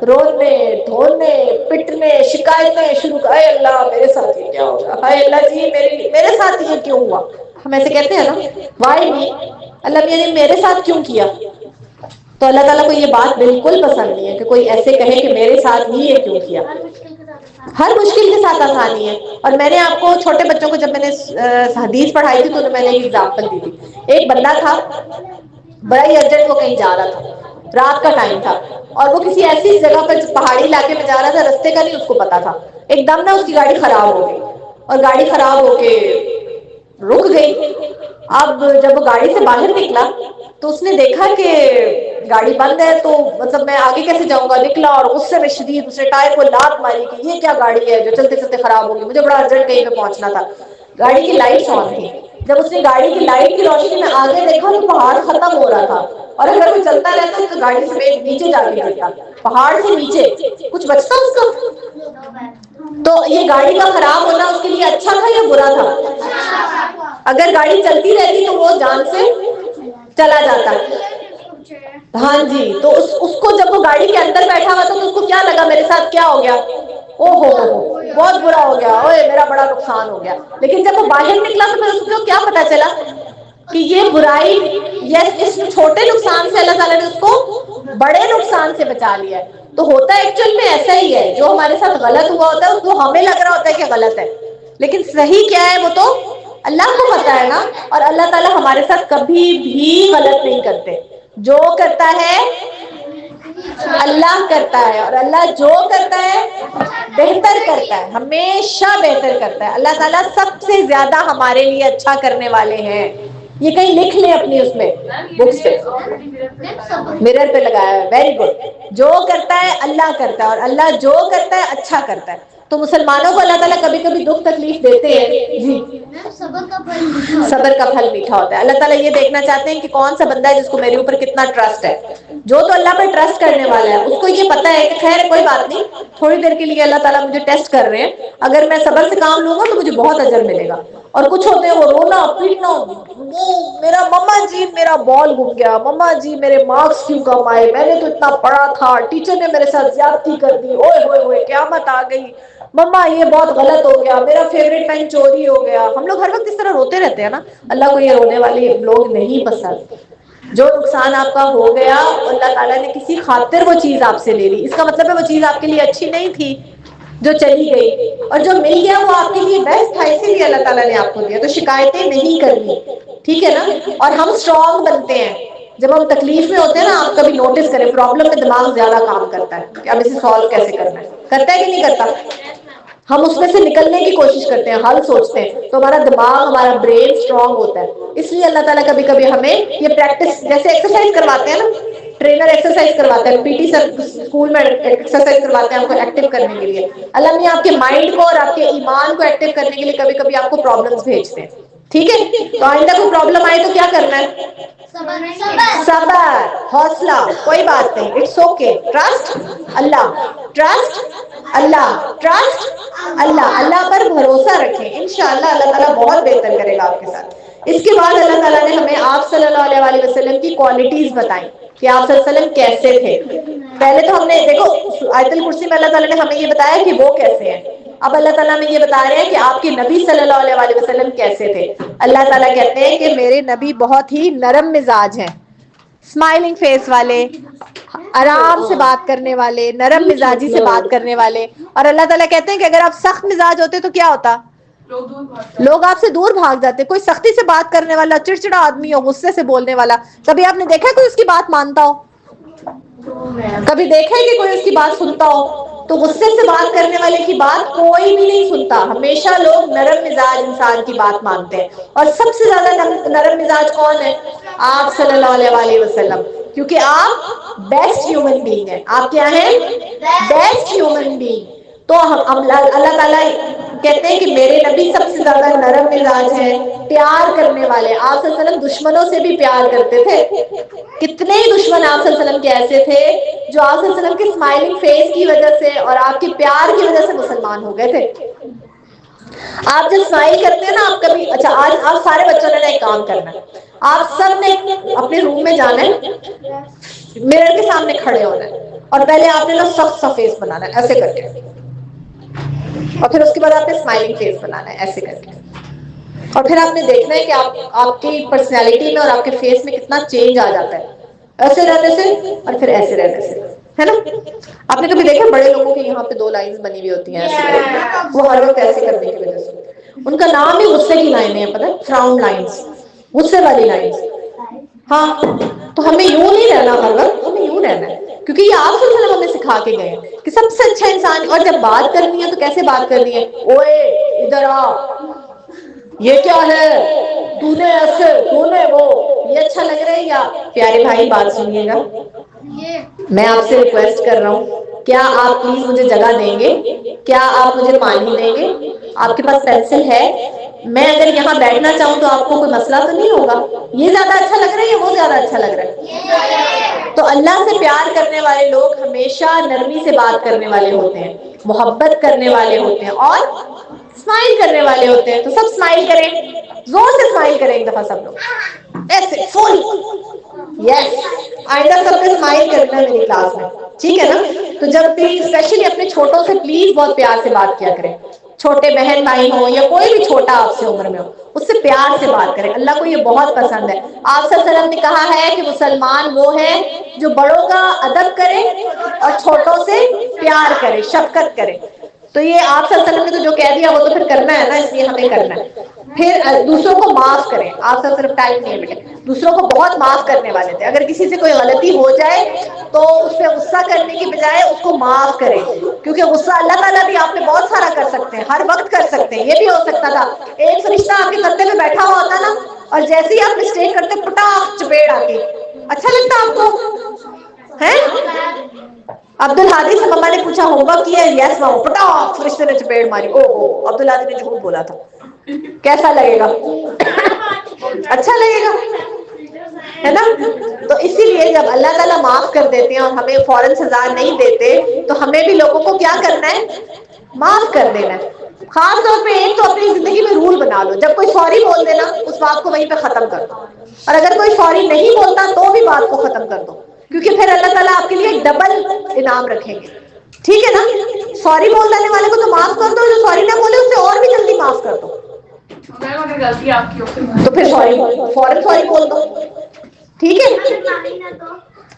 رونے، دھونے، پٹنے، شکایتیں شروع کر، اے اللہ میرے ساتھ یہ کیا ہوگا، اے اللہ جی میرے ساتھ یہ کیوں ہوا. ہم ایسے کہتے ہیں نا، وائی می، اللہ میاں نے میرے ساتھ کیوں کیا. تو اللہ تعالیٰ کو یہ بات بالکل پسند نہیں ہے کہ کوئی ایسے کہے کہ میرے ساتھ ہی یہ کیوں کیا. ہر مشکل کے ساتھ آسانی ہے. اور میں نے آپ کو چھوٹے بچوں کو جب میں نے حدیث پڑھائی تھی تو میں نے ایک ایگزامپل دی تھی. ایک بندہ تھا، بڑا ہی ارجنٹ وہ کہیں جا رہا تھا، رات کا ٹائم تھا اور وہ کسی ایسی جگہ پر پہاڑی علاقے میں جا رہا تھا، رستے کا نہیں اس کو پتا تھا. ایک دم نا اس کی گاڑی خراب ہو گئی اور گاڑی خراب ہو کے رک گئی. اب جب وہ گاڑی سے باہر نکلا تو اس نے دیکھا کہ گاڑی بند ہے، تو مطلب میں آگے کیسے جاؤں گا. نکلا اور غصے میں شدید اس نے ٹائر کو لات ماری کہ یہ کیا گاڑی ہے جو چلتے چلتے خراب ہوگی، مجھے بڑا ارجنٹ کہیں پہ پہنچنا تھا. گاڑی کی لائٹس آن تھی. جب اس نے گاڑی کی لائٹ کی روشنی میں آگے دیکھا تو پہاڑ ختم ہو رہا تھا اور اگر وہ چلتا رہتا تو گاڑی سے نیچے جا کے گرتا، پہاڑ سے نیچے. کچھ بچتا اس کا؟ تو یہ گاڑی کا خراب ہونا اس کے لیے اچھا تھا یا برا تھا؟ اگر گاڑی چلتی رہتی تو وہ جان سے چلا جاتا. ہاں جی، تو اس کو جب وہ گاڑی کے اندر بیٹھا ہوا تھا تو اس کو کیا لگا میرے ساتھ کیا ہو گیا، او ہو بہت برا ہو گیا، اوے میرا بڑا نقصان ہو گیا. لیکن جب وہ باہر نکلا تو پھر اس کو کیا پتا چلا کہ یہ برائی، یس اس چھوٹے نقصان سے اللہ تعالیٰ نے اس کو بڑے نقصان سے بچا لیا ہے. تو ہوتا ایکچوئل میں ایسا ہی ہے، جو ہمارے ساتھ غلط ہوا ہوتا ہے اس کو ہمیں لگ رہا ہوتا ہے کہ غلط ہے، لیکن صحیح کیا ہے وہ تو اللہ کو پتا ہے نا. اور اللہ تعالیٰ ہمارے ساتھ کبھی بھی غلط نہیں کرتے. جو کرتا ہے اللہ کرتا ہے اور اللہ جو کرتا ہے بہتر کرتا ہے، ہمیشہ بہتر کرتا ہے. اللہ تعالیٰ سب سے زیادہ ہمارے لیے اچھا کرنے والے ہیں. یہ کہیں لکھ لیں اپنی اس میں بکس پہ، مرر پہ لگایا ہے. Very good. جو کرتا ہے اللہ کرتا ہے اور اللہ جو کرتا ہے اچھا کرتا ہے. تو مسلمانوں کو اللہ تعالیٰ کبھی کبھی دکھ تکلیف دیتے ہیں. جی، صبر کا پھل میٹھا ہوتا ہے. اللہ تعالیٰ یہ دیکھنا چاہتے ہیں کہ کون سا بندہ ہے جس کو میرے اوپر کتنا ٹرسٹ ہے. جو تو اللہ پر ٹرسٹ کرنے والا ہے اس کو یہ پتا ہے کہ خیر کوئی بات نہیں، تھوڑی دیر کے لیے اللہ تعالیٰ مجھے ٹیسٹ کر رہے ہیں، اگر میں صبر سے کام لوں گا تو مجھے بہت اجر ملے گا. اور کچھ ہوتے ہیں وہ رونا پیٹنا، میرا مما جی میرا بال گم گیا، مما جی میرے مارکس کیوں کم آئے، میں نے تو اتنا پڑھا تھا، ٹیچر نے میرے ساتھ زیادتی کر دی، اوئے ہوئے ہوئے قیامت آ گئی، مما یہ بہت غلط ہو گیا، میرا فیوریٹ پین چوری ہو گیا. ہم لوگ ہر وقت اس طرح روتے رہتے ہیں نا. اللہ کو یہ رونے والے لوگ نہیں پسند. جو نقصان آپ کا ہو گیا اللہ تعالیٰ نے کسی خاطر وہ چیز آپ سے لے لی، اس کا مطلب ہے وہ چیز آپ کے لیے اچھی نہیں تھی جو چلی گئی، اور جو مل گیا وہ آپ کے لیے بیسٹ تھا، اسی لیے اللہ تعالیٰ نے آپ کو دیا. تو شکایتیں نہیں کرنی، ٹھیک ہے نا. اور ہم اسٹرانگ بنتے ہیں جب ہم تکلیف میں ہوتے ہیں نا. آپ کبھی نوٹس کریں پرابلم میں دماغ زیادہ کام کرتا ہے کہ اب اسے سالو کیسے کرنا ہے، کرتا ہے کہ نہیں کرتا. ہم اس میں سے نکلنے کی کوشش کرتے ہیں، حل سوچتے ہیں، تو ہمارا دماغ، ہمارا برین اسٹرانگ ہوتا ہے. اس لیے اللہ تعالیٰ کبھی کبھی ہمیں یہ پریکٹس، جیسے ایکسرسائز کرواتے ہیں نا، ٹرینر ایکسرسائز کرواتے ہیں، پی ٹی سر اسکول میں ایکسرسائز کرواتے ہیں آپ کو ایکٹیو کرنے کے لیے. اللہ نے آپ کے مائنڈ کو اور آپ کے ایمان کو ایکٹیو کرنے کے لیے کبھی کبھی آپ کو پرابلمس بھیجتے ہیں. ٹھیک ہے، تو آئندہ کوئی پرابلم آئے تو کیا کرنا ہے؟ صبر، حوصلہ، کوئی بات نہیں، it's okay. Trust Allah, trust Allah, trust Allah. Allah پر بھروسہ رکھیں، انشاءاللہ اللہ تعالیٰ بہت بہتر کرے گا آپ کے ساتھ. اس کے بعد اللہ تعالیٰ نے ہمیں آپ صلی اللہ علیہ وسلم کی کوالٹیز بتائیں کہ آپ صلی اللہ علیہ وسلم کیسے تھے. پہلے تو ہم نے دیکھو آیت الکرسی میں اللہ تعالیٰ نے ہمیں یہ بتایا کہ وہ کیسے ہیں. اب اللہ تعالیٰ ہمیں یہ بتا رہے ہیں کہ آپ کے نبی صلی اللہ علیہ وسلم کیسے تھے. اللہ تعالیٰ کہتے ہیں کہ میرے نبی بہت ہی نرم مزاج ہیں، اسمائلنگ فیس والے، آرام سے بات کرنے والے، نرم مزاجی سے بات کرنے والے. اور اللہ تعالیٰ کہتے ہیں کہ اگر آپ سخت مزاج ہوتے تو کیا ہوتا؟ لوگ آپ سے دور بھاگ جاتے. کوئی سختی سے بات کرنے والا, چڑچڑا آدمی ہو, غصے سے بولنے والا, کبھی آپ نے دیکھا کوئی اس کی بات مانتا ہو؟ کبھی دیکھا ہے کہ کوئی اس کی بات سنتا ہو؟ تو غصے سے بات کرنے والے کی بات کوئی بھی نہیں سنتا. ہمیشہ لوگ نرم مزاج انسان کی بات مانتے ہیں. اور سب سے زیادہ نرم مزاج کون ہے؟ آپ صلی اللہ علیہ وآلہ وسلم. کیونکہ آپ بیسٹ ہیومن بینگ ہیں. آپ کیا ہیں؟ Best human being. تو اللہ تعالیٰ کہتے ہیں کہ میرے نبی سب سے زیادہ نرم مزاج ہے, پیار کرنے والے. آپ صلی اللہ علیہ وسلم دشمنوں سے بھی پیار کرتے تھے. کتنے ہی دشمن آپ صلی اللہ علیہ وسلم کے ایسے تھے جو آپ صلی اللہ علیہ وسلم کے اسمائلنگ فیس کی وجہ سے اور آپ کے پیار کی وجہ سے مسلمان ہو گئے تھے. آپ جب اسمائل کرتے ہیں نا, آپ کبھی, اچھا آج آپ سارے بچوں نے ایک کام کرنا ہے. آپ سب نے اپنے روم میں جانا ہے, میرر کے سامنے کھڑے ہونا ہے, اور پہلے آپ نے نا سخت سا فیس بنانا ہے ایسے کر کے, اور پھر اس کے بعد آپ نے اسمائلنگ فیس بنانا ہے ایسے کر کے. اور پھر آپ نے دیکھنا ہے کہ آپ کی پرسنالٹی میں اور آپ کے فیس میں کتنا چینج آ جاتا ہے ایسے رہنے سے اور پھر ایسے رہنے سے, ہے نا. آپ نے کبھی دیکھا بڑے لوگوں کی یہاں پہ 2 لائنز بنی ہوئی ہوتی ہیں ایسے, وہ ہر وقت ایسے کرنے کی وجہ سے. ان کا نام ہی غصے کی لائنیں ہیں, پتہ ہے, فراؤن لائنز, غصے والی لائنز. ہاں, تو ہمیں یوں نہیں رہنا ہر وقت, ہمیں یوں رہنا ہے. کیونکہ یہ آپ صلی اللہ علیہ وسلم ہمیں سکھا کے گئے ہیں کہ سب سے اچھا انسان. اور جب بات کرنی ہے تو کیسے بات کرنی ہے؟ اوئے ادھر آ, یہ کیا ہے, تو نے ایسے, تو نے وہ. یہ اچھا لگ رہا ہے یا پیارے بھائی بات سنیے گا, میں آپ سے ریکویسٹ کر رہا ہوں, کیا آپ پلیز مجھے جگہ دیں گے؟ کیا آپ مجھے پانی دیں گے؟ آپ کے پاس پینسل ہے؟ میں اگر یہاں بیٹھنا چاہوں تو آپ کو کوئی مسئلہ تو نہیں ہوگا؟ یہ زیادہ اچھا لگ رہا ہے یا وہ زیادہ اچھا لگ رہا ہے؟ تو اللہ سے پیار کرنے والے لوگ ہمیشہ نرمی سے بات کرنے والے ہوتے ہیں, محبت کرنے والے ہوتے ہیں, اور اسمائل کرنے والے ہوتے ہیں. تو سب اسمائل کریں, زور سے اسمائل کریں ایک دفعہ سب لوگ ایسے فل. یس, آئندہ سب نے اسمائل کرنا ہے میری کلاس میں, ٹھیک ہے نا. تو جب بھی اسپیشلی اپنے چھوٹوں سے پلیز بہت پیار سے بات کیا کریں. چھوٹے بہن بھائی ہو یا کوئی بھی چھوٹا آپ سے عمر میں ہو, اس سے پیار سے بات کریں. اللہ کو یہ بہت پسند ہے. آپ صلی اللہ علیہ وسلم نے کہا ہے کہ مسلمان وہ ہے جو بڑوں کا ادب کرے اور چھوٹوں سے پیار کرے, شفقت کرے. تو یہ آپ صلی اللہ علیہ وسلم نے تو جو کہہ دیا وہ تو پھر کرنا ہے نا, اس لیے ہمیں کرنا ہے. پھر دوسروں کو معاف کریں. آپ صلی اللہ علیہ وسلم ٹائم نہیں بیٹے, دوسروں کو بہت معاف کرنے والے تھے. اگر کسی سے کوئی غلطی ہو جائے تو اس پہ غصہ کرنے کی بجائے اس کو معاف کریں, کیونکہ غصہ اللہ تعالیٰ بھی آپ پہ بہت سارا کر سکتے ہیں, ہر وقت کر سکتے ہیں. یہ بھی ہو سکتا تھا ایک فرشتہ آپ کے کندھے پہ بیٹھا ہوا ہوتا نا, اور جیسے ہی آپ مسٹیک کرتے پٹاخ چپیڑ آتی. اچھا لگتا آپ کو ہے؟ عبد الحادی سے مما نے پوچھا ہوم ورک کیا ہے؟ یس ماما. پٹاخ فرشتے نے چپیڑ ماری. او ہو, عبد الحادی نے جھوٹ بولا تھا. کیسا لگے گا؟ اچھا لگے گا, ہے نا. تو اسی لیے جب اللہ تعالیٰ معاف کر دیتے ہیں اور ہمیں فوراً سزا نہیں دیتے تو ہمیں بھی لوگوں کو کیا کرنا ہے؟ معاف کر دینا ہے. خاص طور پہ ایک تو اپنی زندگی میں رول بنا لو, جب کوئی سوری بول دے نا اس بات کو وہیں پہ ختم کر دو, اور اگر کوئی سوری نہیں بولتا تو بھی بات کو ختم کر دو, کیونکہ پھر اللہ تعالیٰ آپ کے لیے ڈبل انعام رکھیں گے. ٹھیک ہے نا. سوری بول دینے والے کو تو معاف کر دو, جو سوری نہ بولے اسے اور بھی جلدی معاف کر دو. غلطی آپ کی تو پھر سوری, فوراً سوری بول دو, ٹھیک ہے.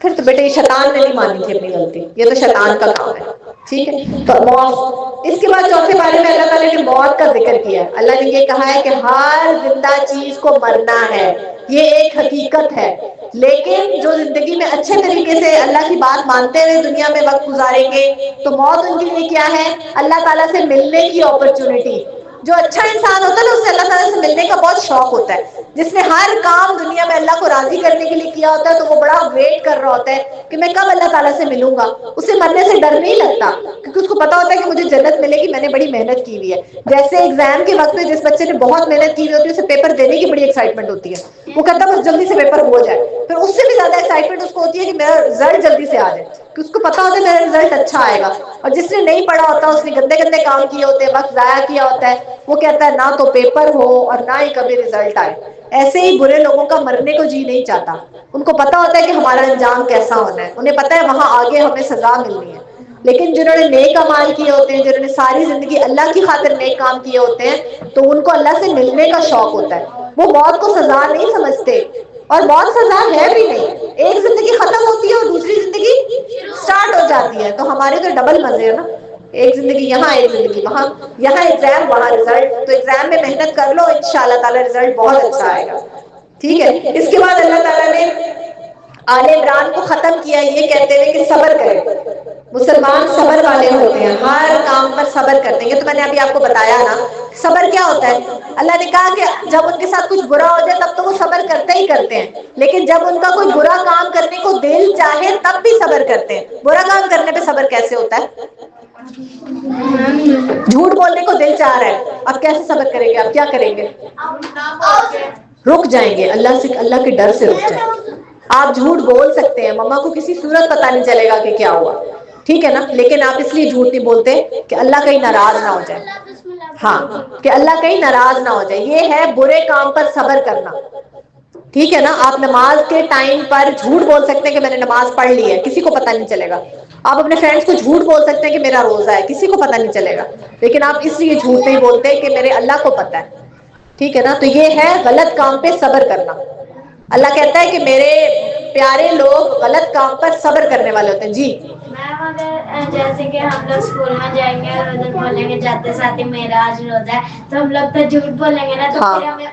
پھر تو بیٹے شیطان نے نہیں مانی تھی اپنی غلطی, یہ تو شیطان کا کام ہے. ٹھیک ہے. تو موت, اس کے بعد چوتھے بارے میں اللہ تعالیٰ نے موت کا ذکر کیا ہے. اللہ نے یہ کہا ہے کہ ہر زندہ چیز کو مرنا ہے, یہ ایک حقیقت ہے. لیکن جو زندگی میں اچھے طریقے سے اللہ کی بات مانتے ہوئے دنیا میں وقت گزاریں گے تو موت ان کے لیے کیا ہے؟ اللہ تعالیٰ سے ملنے کی اپرچونٹی. جو اچھا انسان ہوتا ہے نا اسے اللہ تعالیٰ سے ملنے کا بہت شوق ہوتا ہے. جس نے ہر کام دنیا میں اللہ کو راضی کرنے کے لیے کیا ہوتا ہے تو وہ بڑا ویٹ کر رہا ہوتا ہے کہ میں کب اللہ تعالیٰ سے ملوں گا. اسے مرنے سے ڈر نہیں لگتا, کیونکہ اس کو پتا ہوتا ہے کہ مجھے جنت ملے گی, میں نے بڑی محنت کی ہوئی ہے. جیسے ایگزام کے وقت میں جس بچے نے بہت محنت کی ہوئی ہوتی ہے اسے پیپر دینے کی بڑی ایکسائٹمنٹ ہوتی ہے, وہ کہتا ہے بس جلدی سے پیپر ہو جائے. پھر اس سے بھی زیادہ ایکسائٹمنٹ اس کو ہوتی ہے کہ میرا رزلٹ جلدی سے آ جائے, کہ اس کو پتا ہوتا ہے میرا رزلٹ اچھا آئے گا. اور جس نے نہیں پڑھا ہوتا, اس نے گندے گندے کام کیے ہوتے ہیں, وقت ضائع کیا ہوتا ہے, وہ کہتا ہے نہ تو پیپر ہو اور نہ ہی کبھی رزلٹ آئے. ایسے ہی برے لوگوں کا مرنے کو جی نہیں چاہتا. ان کو پتا ہوتا ہے کہ ہمارا انجام کیسا ہونا ہے, انہیں پتا ہے وہاں آگے ہمیں سزا ملنی ہے. لیکن جنہوں نے نیک اعمال کیے ہوتے ہیں, جنہوں نے ساری زندگی اللہ کی خاطر نیک کام کیے ہوتے ہیں, تو ان کو اللہ سے ملنے کا شوق ہوتا ہے. وہ موت کو سزا نہیں سمجھتے, اور موت سزا ہے بھی نہیں. ایک زندگی ختم ہوتی ہے اور دوسری زندگی سٹارٹ ہو جاتی ہے, تو ہمارے تو ڈبل مزے ہیں نا. ایک زندگی یہاں ایک زندگی وہاں، یہاں ایگزام وہاں رزلٹ، تو ایگزام میں محنت کر لو انشاءاللہ تعالی رزلٹ بہت اچھا آئے گا، ٹھیک ہے. اس کے بعد اللہ تعالیٰ نے آل عمران کو ختم کیا یہ کہتے ہوئے کہ صبر کریں. مسلمان صبر والے ہوتے ہیں، ہر کام پر صبر کرتے ہیں. یہ تو میں نے ابھی آپ کو بتایا نا صبر کیا ہوتا ہے. اللہ نے کہا کہ جب ان کے ساتھ کچھ برا ہو جائے تب تو وہ صبر کرتے ہی کرتے ہیں، لیکن جب ان کا کوئی برا کام کرنے کو دل چاہے تب بھی صبر کرتے ہیں. برا کام کرنے پہ صبر کیسے ہوتا ہے؟ جھوٹ بولنے کو دل چاہ رہا ہے، اب کیسے صبر کریں گے؟ اب کیا کریں گے؟ رک جائیں گے، اللہ سے، اللہ کے ڈر سے رک جائیں گے. آپ جھوٹ بول سکتے ہیں، مما کو کسی صورت پتہ نہیں چلے گا کہ کیا ہوا، ٹھیک ہے نا، لیکن آپ اس لیے جھوٹ نہیں بولتے کہ اللہ کہیں ناراض نہ ہو جائے. ہاں، کہ اللہ کہیں ناراض نہ ہو جائے. یہ ہے برے کام پر صبر کرنا، ٹھیک ہے نا. آپ نماز کے ٹائم پر جھوٹ بول سکتے ہیں کہ میں نے نماز پڑھ لی ہے، کسی کو پتہ نہیں چلے گا. آپ اپنے فرینڈس کو جھوٹ بول سکتے ہیں کہ میرا روزہ ہے، کسی کو پتہ نہیں چلے گا، لیکن آپ اس لیے جھوٹ نہیں بولتے کہ میرے اللہ کو پتہ ہے، ٹھیک ہے نا. تو یہ ہے غلط کام پہ صبر کرنا. اللہ کہتا ہے کہ میرے پیارے لوگ غلط کام پر صبر کرنے والے ہوتے ہیں. جی میم اگر جیسے کہ ہم لوگ اسکول میں جائیں گے اور ادھر بولیں گے جاتے ساتھ ہی میرا آج روزہ ہے، تو ہم لوگ تو جھوٹ بولیں گے نا، تو پھر ہمیں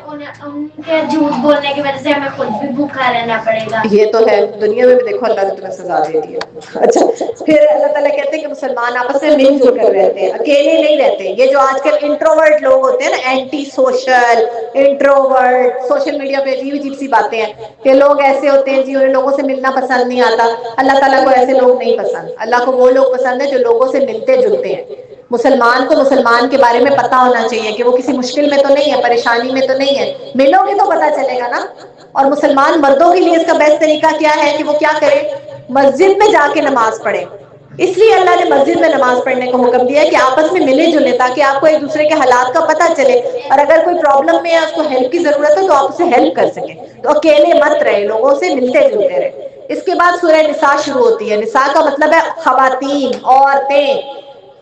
ان کے جھوٹ بولنے کی وجہ سے ہمیں خود بھی بھوکا رہنا پڑے گا. یہ تو ہے، دنیا میں بھی دیکھو اللہ نے تمہیں سزا دے دی ہے. اچھا، پھر اللہ تعالیٰ کہتے ہیں کہ مسلمان آپس میں مل جل کر رہتے ہیں، اکیلے نہیں رہتے. یہ جو آج کل انٹروورٹ لوگ ہوتے ہیں نا، anti social introvert, social media پہ عجیب عجیب سی باتیں ہیں کہ لوگ ایسے ہوتے ہیں جی انہیں لوگوں سے ملنا پسند نہیں آتا. اللہ تعالیٰ کو ایسے لوگ نہیں پسند. اللہ کو وہ لوگ پسند ہیں جو لوگوں سے ملتے جلتے ہیں. مسلمان کو مسلمان کے بارے میں پتا ہونا چاہیے کہ وہ کسی مشکل میں تو نہیں ہے، پریشانی میں تو نہیں ہے. ملو گے تو پتا چلے گا نا. اور مسلمان مردوں کے لیے اس کا بیسٹ طریقہ کیا ہے کہ وہ کیا کرے؟ مسجد میں جا کے نماز پڑھے. اس لیے اللہ نے مسجد میں نماز پڑھنے کا حکم دیا ہے کہ آپس میں ملے جلے، تاکہ آپ کو ایک دوسرے کے حالات کا پتہ چلے، اور اگر کوئی پرابلم میں ہے، اس کو ہیلپ کی ضرورت ہے تو آپ اسے ہیلپ کر سکیں. تو اکیلے مت رہے، لوگوں سے ملتے جلتے رہے. اس کے بعد سورہ نساء شروع ہوتی ہے. نساء کا مطلب ہے خواتین، عورتیں.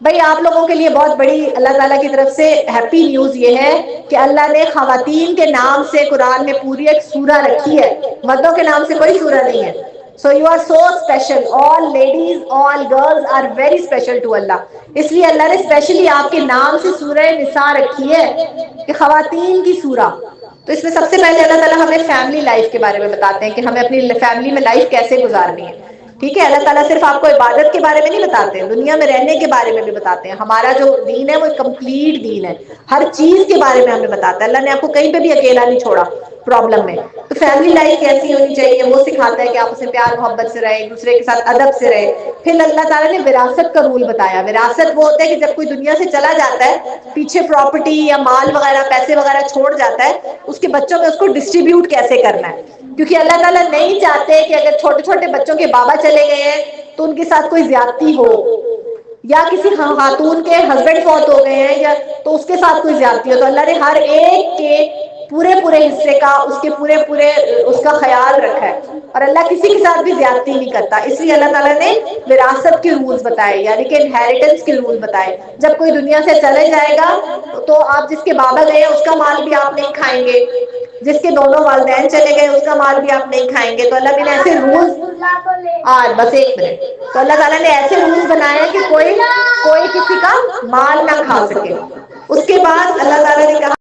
بھائی آپ لوگوں کے لیے بہت بڑی اللہ تعالیٰ کی طرف سے ہیپی نیوز یہ ہے کہ اللہ نے خواتین کے نام سے قرآن میں پوری ایک سورہ رکھی ہے، مردوں کے نام سے کوئی سورہ نہیں ہے. So you are so special. All ladies, all girls are very special to Allah. اس لیے اللہ نے اسپیشلی آپ کے نام سے سورہ نساء رکھی ہے کہ خواتین کی سورہ. تو اس میں سب سے پہلے اللہ تعالیٰ ہمیں فیملی لائف کے بارے میں بتاتے ہیں کہ ہمیں اپنی فیملی میں لائف کیسے گزارنی ہے. ٹھیک ہے، اللہ تعالیٰ صرف آپ کو عبادت کے بارے میں نہیں بتاتے ہیں، دنیا میں رہنے کے بارے میں بھی بتاتے ہیں. ہمارا جو دین ہے وہ کمپلیٹ دین ہے، ہر چیز کے بارے میں ہمیں بتاتا ہے. اللہ نے آپ کو کہیں پہ بھی اکیلا نہیں چھوڑا پرابلم میں. تو فیملی لائف کیسی ہونی چاہیے وہ سکھاتا ہے کہ آپ اسے پیار محبت سے رہے، ایک دوسرے کے ساتھ ادب سے رہے. پھر اللہ تعالیٰ نے وراثت کا رول بتایا. وراثت وہ ہوتا ہے کہ جب کوئی دنیا سے چلا جاتا ہے، پیچھے پراپرٹی یا مال وغیرہ پیسے وغیرہ چھوڑ جاتا ہے، اس کے بچوں میں اس کو ڈسٹریبیوٹ کیسے کرنا ہے. کیونکہ اللہ تعالیٰ نہیں چاہتے کہ اگر چھوٹے چھوٹے بچوں کے بابا چلے گئے ہیں تو ان کے ساتھ کوئی زیادتی ہو، یا کسی خاتون کے ہسبینڈ فوت ہو گئے ہیں یا تو اس کے ساتھ کوئی زیادتی ہو. تو اللہ نے ہر ایک کے پورے حصے کا، اس کے پورے اس کا خیال رکھا ہے، اور اللہ کسی کے ساتھ بھی زیادتی نہیں کرتا. اس لیے اللہ تعالیٰ نے وراثت کے رولز بتائے، یعنی کہ انہیریٹنس کے رول بتائے. جب کوئی دنیا سے چلے جائے گا تو آپ جس کے بابا گئے ہیں اس کا مال بھی آپ نہیں کھائیں گے، جس کے دونوں والدین چلے گئے اس کا مال بھی آپ نہیں کھائیں گے. تو اللہ نے ایسے رولز، بس ایک منٹ، تو اللہ تعالیٰ نے ایسے رولز بنائے کہ کوئی کسی کا مال نہ کھا سکے. اس کے بعد اللہ تعالیٰ نے کہا